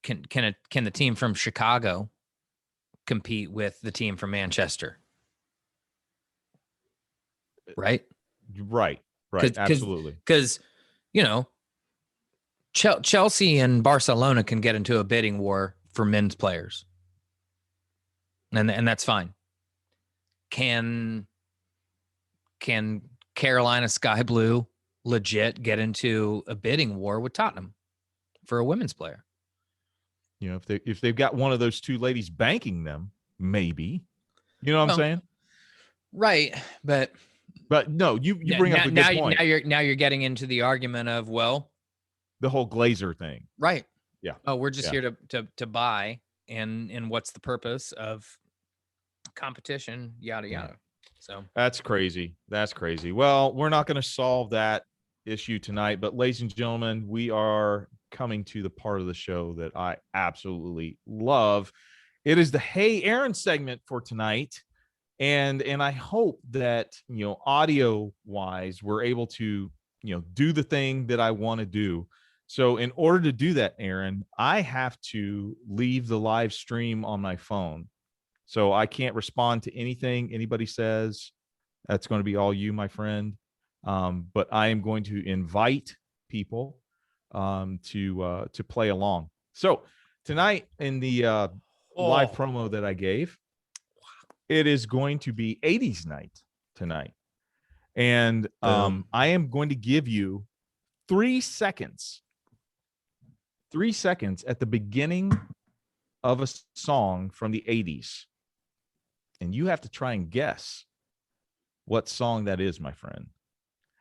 can the team from Chicago compete with the team from Manchester? Right, absolutely. Because Chelsea and Barcelona can get into a bidding war for men's players, and that's fine. Can Carolina Sky Blue legit get into a bidding war with Tottenham for a women's player? If they've got one of those two ladies banking them, maybe. You know what I'm saying? Right, but no, you bring up a good point. Now you're getting into the argument of, well, the whole Glazer thing. Right. Yeah. Oh, we're just here to buy, and what's the purpose of competition? Yada yada. So that's crazy. Well, we're not going to solve that issue tonight, but ladies and gentlemen, we are coming to the part of the show that I absolutely love. It is the Hey Aaron segment for tonight. And I hope that, audio wise, we're able to, do the thing that I want to do. So in order to do that, Aaron, I have to leave the live stream on my phone. So I can't respond to anything anybody says. That's going to be all you, my friend. But I am going to invite people to play along. So tonight in the live promo that I gave, it is going to be 80s night tonight. And I am going to give you 3 seconds. 3 seconds at the beginning of a song from the 80s. And you have to try and guess what song that is, my friend.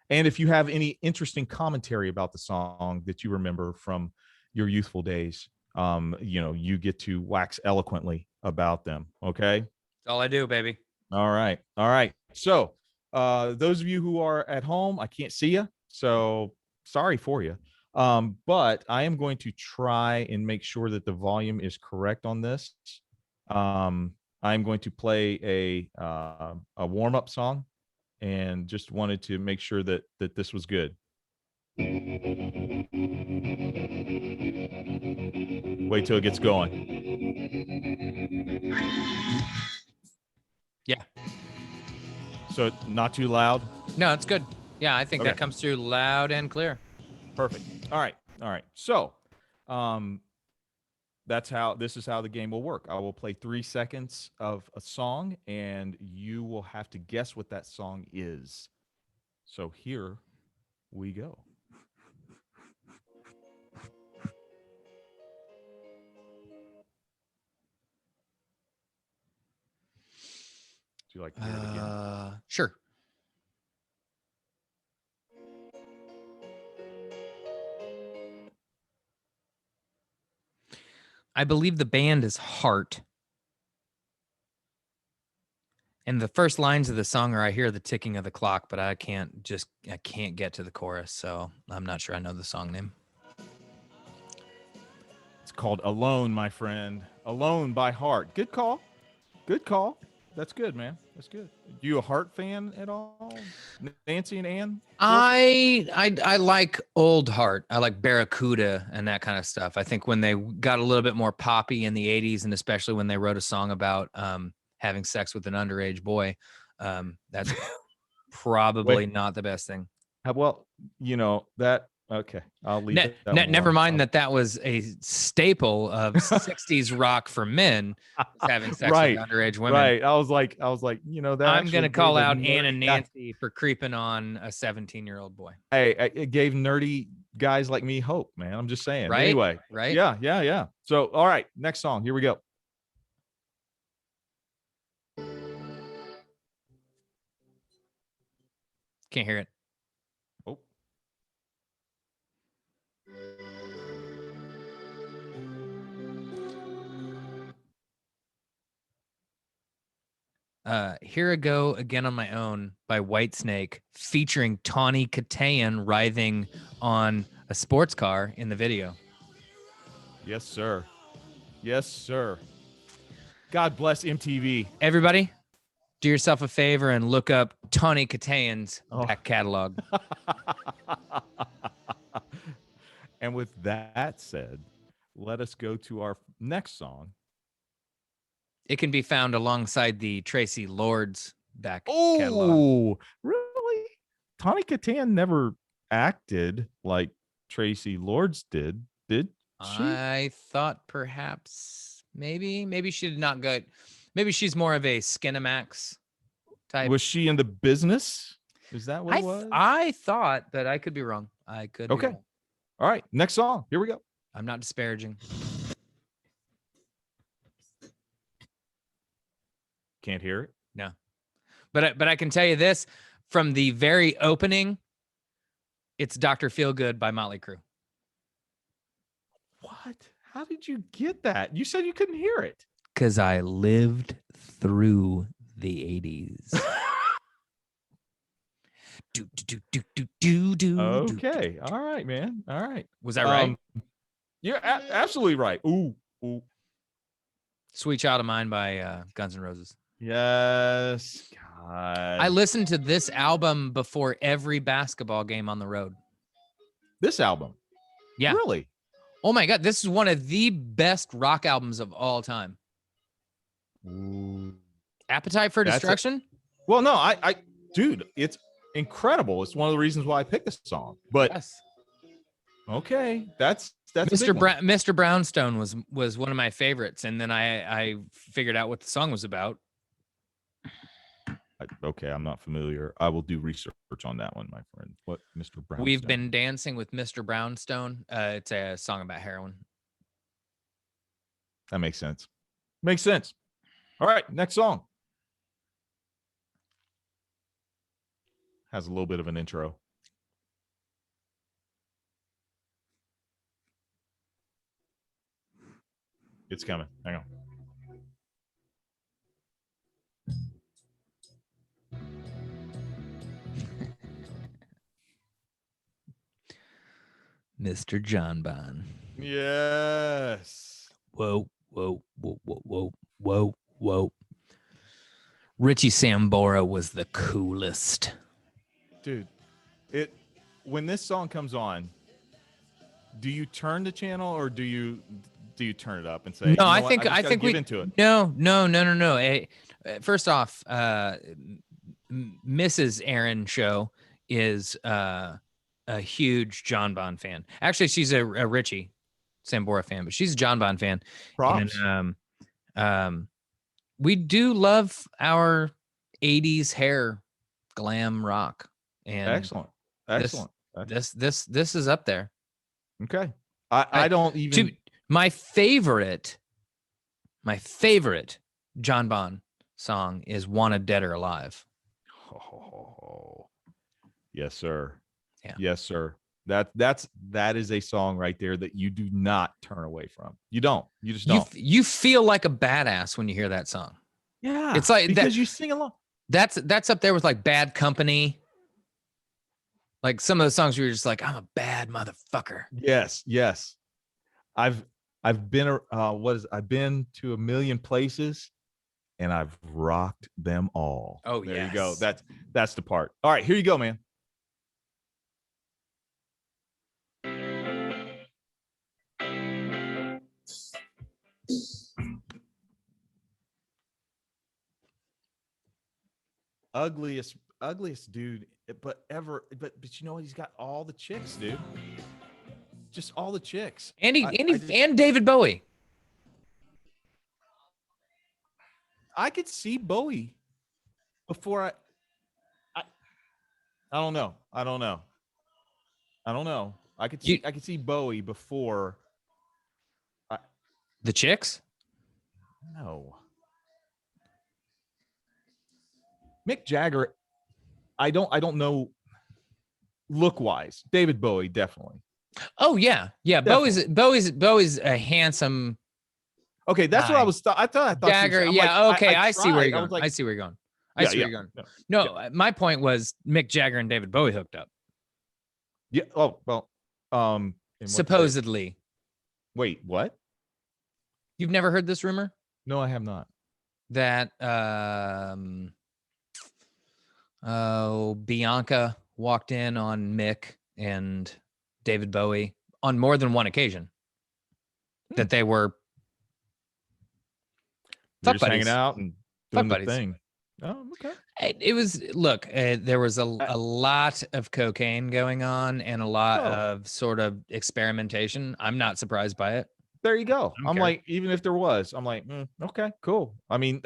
And if you have any interesting commentary about the song that you remember from your youthful days, you get to wax eloquently about them. Okay. That's all I do, baby. All right. All right. So, those of you who are at home, I can't see you. So sorry for you. But I am going to try and make sure that the volume is correct on this. I'm going to play a warm up song, and just wanted to make sure that this was good. Wait till it gets going. Yeah. So not too loud. No, it's good. Yeah, I think Okay. that comes through loud and clear. Perfect. All right. All right. So, this is how the game will work. I will play 3 seconds of a song, and you will have to guess what that song is. So here we go. Do you like to hear it again? Sure. I believe the band is Heart. And the first lines of the song are, I hear the ticking of the clock, but I can't get to the chorus. So I'm not sure I know the song name. It's called Alone, my friend. Alone by Heart. Good call. Good call. That's good, man. That's good. You a Heart fan at all? Nancy and Ann? I like old Heart. I like Barracuda and that kind of stuff. I think when they got a little bit more poppy in the 80s, and especially when they wrote a song about having sex with an underage boy, that's probably not the best thing. Well, that. Okay, I'll leave it. Never mind that was a staple of 60s rock for men, having sex with underage women. Right. I was like, that. I'm going to call out Ann and Nancy for creeping on a 17-year-old boy. Hey, it gave nerdy guys like me hope, man. I'm just saying. Right? Anyway. Right? Yeah. So, all right, next song. Here we go. Can't hear it. Oh. Here I Go Again on My Own by Whitesnake, featuring Tawny Kitaen writhing on a sports car in the video. Yes, sir. Yes, sir. God bless MTV. Everybody, do yourself a favor and look up Tawny Kitaen's back catalog. And with that said, let us go to our next song. It can be found alongside the Tracy Lords back catalog. Oh, really? Tawny Kitaen never acted like Tracy Lords did she? I thought perhaps maybe she did not go. Maybe she's more of a Skinamax type. Was she in the business? Is that what it was? I thought, but I could be wrong. I could. Okay. Be wrong. All right. Next song. Here we go. I'm not disparaging. Can't hear it. No, but I can tell you this from the very opening. It's Dr. Feelgood by Motley Crue. What? How did you get that? You said you couldn't hear it. Because I lived through the 80s. Okay. All right, man. All right. Was that right? You're absolutely right. Ooh. Sweet Child of Mine by Guns N' Roses. Yes. God. I listened to this album before every basketball game on the road. This album? Yeah. Really? Oh my God. This is one of the best rock albums of all time. Ooh. Appetite for Destruction? Well, no, I dude, it's incredible. It's one of the reasons why I picked this song. But yes. Okay, that's Mr. Brownstone was one of my favorites, and then I figured out what the song was about. Okay, I'm not familiar. I will do research on that one, my friend. What Mr. Brownstone? We've Been Dancing with Mr. Brownstone. It's a song about heroin. That makes sense. Makes sense. All right, next song has a little bit of an intro. It's coming. Hang on. Mr. John Bon. Yes. Whoa, whoa, whoa, whoa, whoa, whoa, whoa. Richie Sambora was the coolest. Dude, when this song comes on, do you turn the channel or do you turn it up and say, No, you know I what? think I just we give into it. No. First off, Mrs. Aaron Show is a huge John Bon fan. Actually, she's a Richie Sambora fan, but she's a John Bon fan. Props. And we do love our 80s hair glam rock. And Excellent. This is up there. Okay. I don't even my favorite John Bon song is Wanted Dead or Alive. Oh, yes, sir. Yeah. Yes, sir. That is a song right there that you do not turn away from. You don't. You just don't. You feel like a badass when you hear that song. Yeah. It's like because you sing along. That's up there with like Bad Company. Like some of the songs where you're just like, I'm a bad motherfucker. Yes. I've been I've been to a million places and I've rocked them all. Oh, there yes. you go. That's the part. All right, here you go, man. Ugliest dude, but you know what? He's got all the chicks, dude. Just all the chicks. And David Bowie. I could see Bowie before I don't know. I could see Bowie before the chicks? No. Mick Jagger, I don't know look wise. David Bowie, definitely. Oh yeah. Definitely. Bowie's a handsome. Okay, that's guy. What I thought. Jagger, yeah. Like, okay, I see where you're going. I see where you're going. I see where you're going. No, my point was Mick Jagger and David Bowie hooked up. Yeah. Oh well. Supposedly. Wait, what? You've never heard this rumor? No, I have not. That Bianca walked in on Mick and David Bowie on more than one occasion. That they were just hanging out and doing the thing. Oh, okay. It was there was a lot of cocaine going on and a lot of sort of experimentation. I'm not surprised by it. There you go. I'm like, even if there was, I'm like, okay, cool. I mean,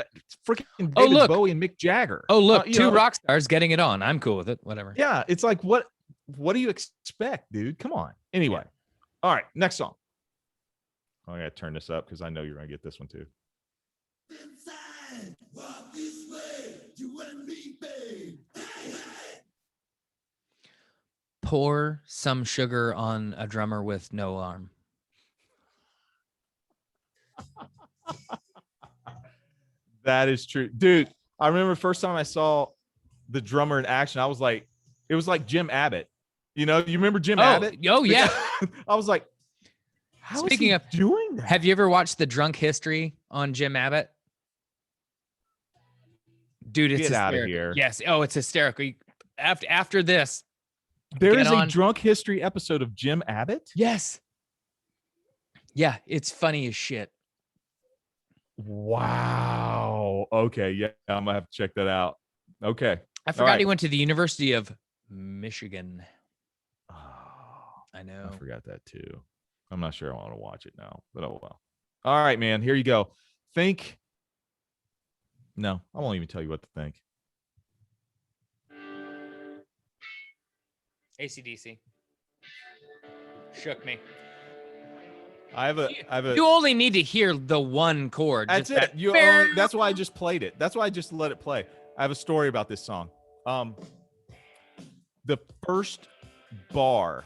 freaking David Bowie and Mick Jagger. Oh, look, two rock stars getting it on. I'm cool with it. Whatever. Yeah, it's like, what do you expect, dude? Come on. Anyway, all right, next song. Oh, I gotta turn this up because I know you're gonna get this one too. Inside, walk this way, you and me, babe. Hey, hey. Pour some sugar on a drummer with no arm. That is true, dude. I remember the first time I saw the drummer in action, I was like, it was like Jim Abbott. You know, you remember Jim Abbott? Oh yeah. I was like, how Speaking is he doing that? Have you ever watched The Drunk History on Jim Abbott? Dude, it's hysterical. Out of here. Yes. Oh, it's hysterical. After this, there is a Drunk History episode of Jim Abbott. Yes. Yeah, it's funny as shit. Wow. Okay. Yeah, I'm gonna have to check that out. Okay. I forgot he went to the University of Michigan. Oh, I know. I forgot that too. I'm not sure I want to watch it now, but oh well. All right, man. Here you go. No, I won't even tell you what to think. AC/DC. Shook me. I have a. You only need to hear the one chord. That's Just it. that. You only. That's why I just played it. That's why I just let it play. I have a story about this song. The first bar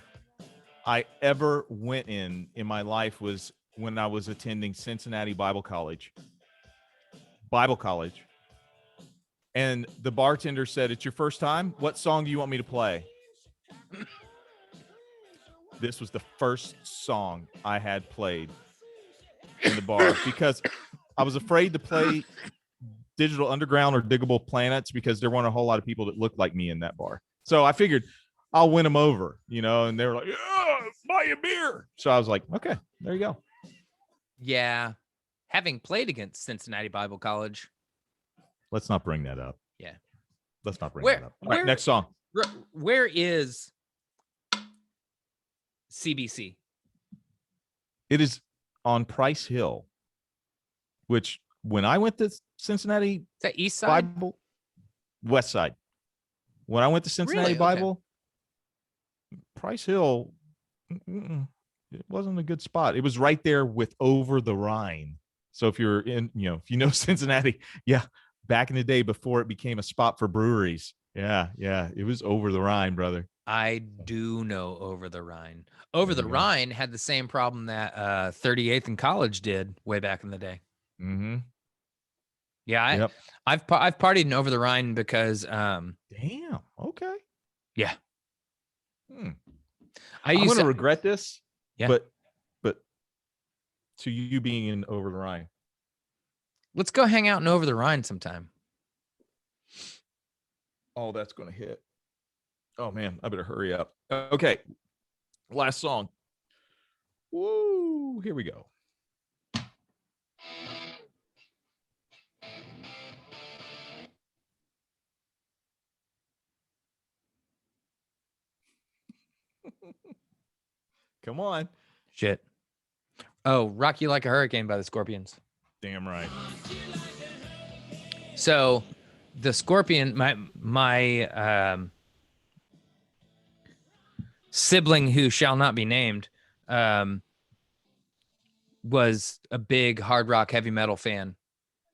I ever went in my life was when I was attending Cincinnati Bible College. And the bartender said, "It's your first time. What song do you want me to play?" This was the first song I had played in the bar because I was afraid to play Digital Underground or Diggable Planets because there weren't a whole lot of people that looked like me in that bar. So I figured I'll win them over, and they were like, "Yeah, buy a beer." So I was like, okay, there you go. Yeah. Having played against Cincinnati Bible College. Let's not bring that up. Yeah. Let's not bring that up. All right, next song. Where is CBC? It is on Price Hill, which when I went to Cincinnati Is that East Side? Bible, West Side. When I went to Cincinnati Really? Bible, Price Hill, it wasn't a good spot. It was right there with Over the Rhine. So if you're in, if you know Cincinnati, yeah, back in the day before it became a spot for breweries. Yeah, it was Over the Rhine, brother. I do know Over the Rhine. Over the Rhine had the same problem that 38th and College did way back in the day. Mm-hmm. Yeah, I've partied in Over the Rhine because damn, okay. Yeah. I'm going to regret this. Yeah. But to you being in Over the Rhine. Let's go hang out in Over the Rhine sometime. Oh, that's going to hit. Oh man, I better hurry up. Okay. Last song. Woo, here we go. Come on. Shit. Oh, Rock You Like a Hurricane by the Scorpions. Damn right. So the Scorpion, my sibling who shall not be named, was a big hard rock heavy metal fan.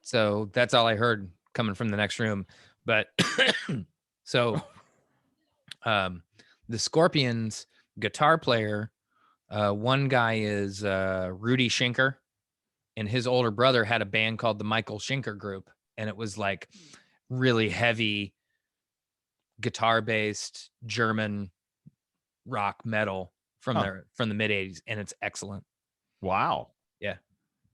So that's all I heard coming from the next room. But so the Scorpions guitar player, one guy is Rudy Schinker, and his older brother had a band called the Michael Schinker Group, and it was like really heavy guitar based German rock metal from the mid 80s, and it's excellent. Wow. Yeah.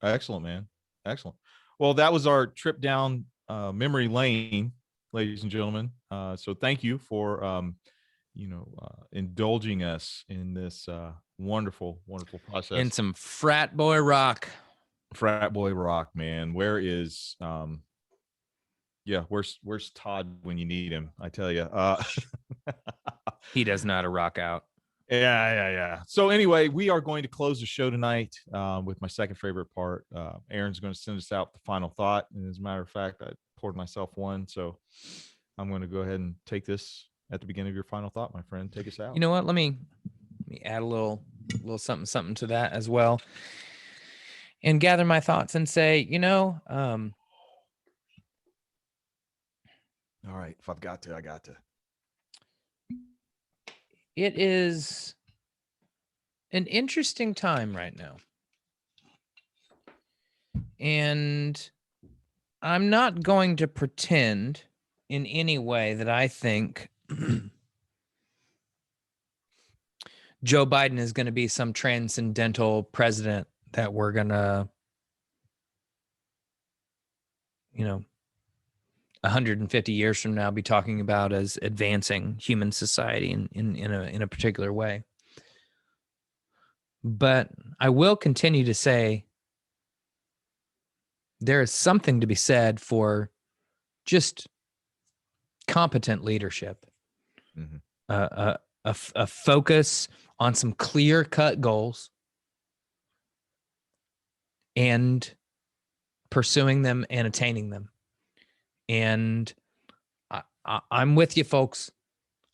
Excellent, man. Excellent. Well, that was our trip down memory lane, ladies and gentlemen. So thank you for indulging us in this wonderful process. And some frat boy rock. Frat boy rock, man. Where is where's Todd when you need him? I tell you. He does not rock out. Yeah. So anyway, we are going to close the show tonight with my second favorite part. Aaron's going to send us out the final thought. And as a matter of fact, I poured myself one. So I'm going to go ahead and take this at the beginning of your final thought, my friend. Take us out. You know what? Let me add a little something to that as well, and gather my thoughts and say, all right. If I've got to, I got to. It is an interesting time right now. And I'm not going to pretend in any way that I think Joe Biden is going to be some transcendental president that we're going to, 150 years from now be talking about as advancing human society in a particular way. But I will continue to say there is something to be said for just competent leadership, a focus on some clear-cut goals and pursuing them and attaining them. And I'm with you, folks.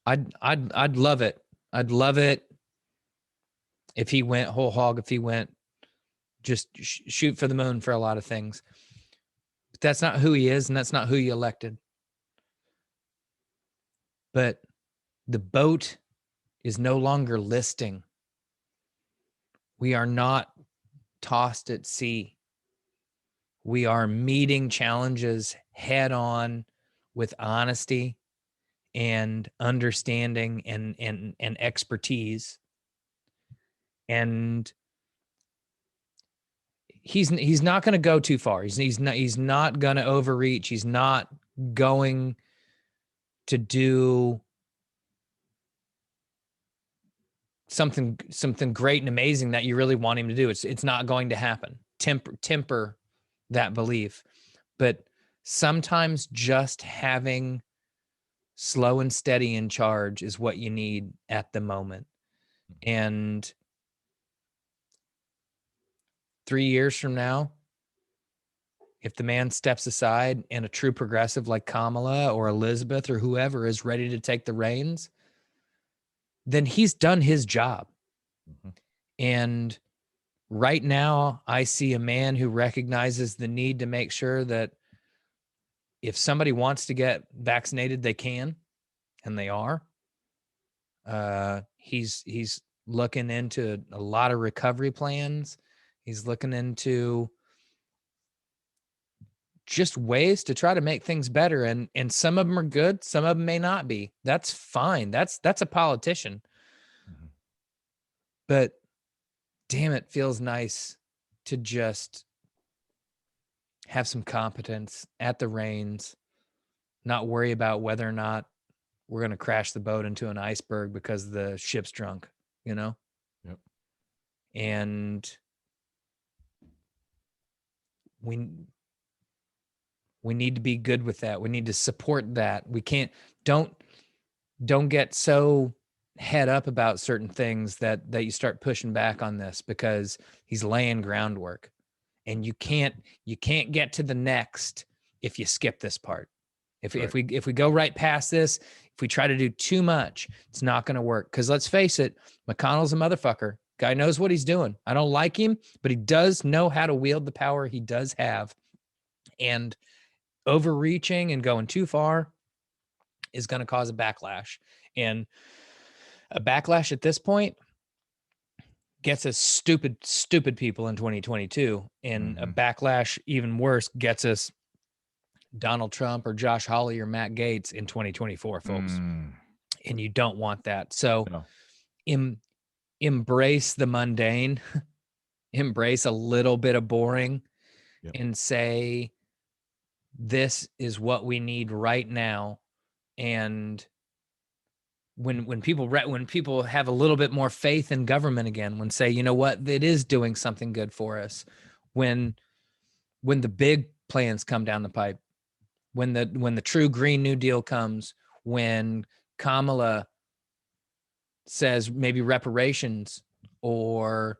I'd love it. I'd love it if he went whole hog, if he went just shoot for the moon for a lot of things. But that's not who he is, and that's not who you elected. But the boat is no longer listing. We are not tossed at sea. We are meeting challenges head on with honesty and understanding and expertise. And he's not going to go too far. He's not going to overreach. He's not going to do something great and amazing that you really want him to do. It's not going to happen. Temper that belief. But sometimes just having slow and steady in charge is what you need at the moment. And 3 years from now, if the man steps aside and a true progressive like Kamala or Elizabeth or whoever is ready to take the reins, then he's done his job. Mm-hmm. And right now, I see a man who recognizes the need to make sure that if somebody wants to get vaccinated, they can, and they are. He's looking into a lot of recovery plans. He's looking into just ways to try to make things better. And some of them are good. Some of them may not be. That's fine. That's a politician. Mm-hmm. But damn, it feels nice to just have some competence at the reins, not worry about whether or not we're going to crash the boat into an iceberg because the ship's drunk, you know? Yep. And we need to be good with that. We need to support that. We can't, don't get so head up about certain things that you start pushing back on this, because he's laying groundwork, and you can't get to the next if you skip this part. If we go right past this, if we try to do too much, it's not going to work. Because let's face it, McConnell's a motherfucker. Guy knows what he's doing. I don't like him, but he does know how to wield the power he does have. And overreaching and going too far is going to cause a backlash. And a backlash at this point gets us stupid people in 2022. And a backlash, even worse, gets us Donald Trump or Josh Hawley or Matt Gaetz in 2024, folks. And you don't want that. So embrace the mundane, embrace a little bit of boring, and say, this is what we need right now. And when people have a little bit more faith in government again, when say, you know what, it is doing something good for us, when the big plans come down the pipe, when the true Green New Deal comes, when Kamala says maybe reparations or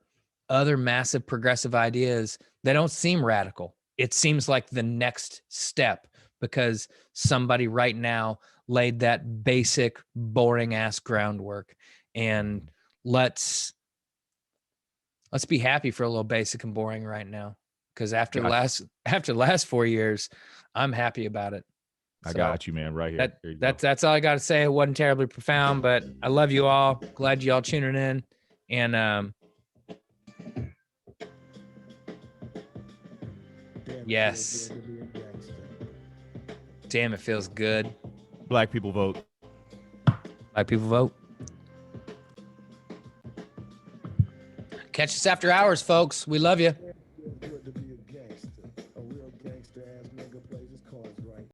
other massive progressive ideas, they don't seem radical. It seems like the next step, because somebody right now laid that basic, boring ass groundwork. And let's be happy for a little basic and boring right now. Because after the last 4 years, I'm happy about it. I got you, man. Right here. That's all I got to say. It wasn't terribly profound, but I love you all. Glad you all tuning in. And yes. Damn, it feels good. Black people vote. Black people vote. Catch us after hours, folks. We love you.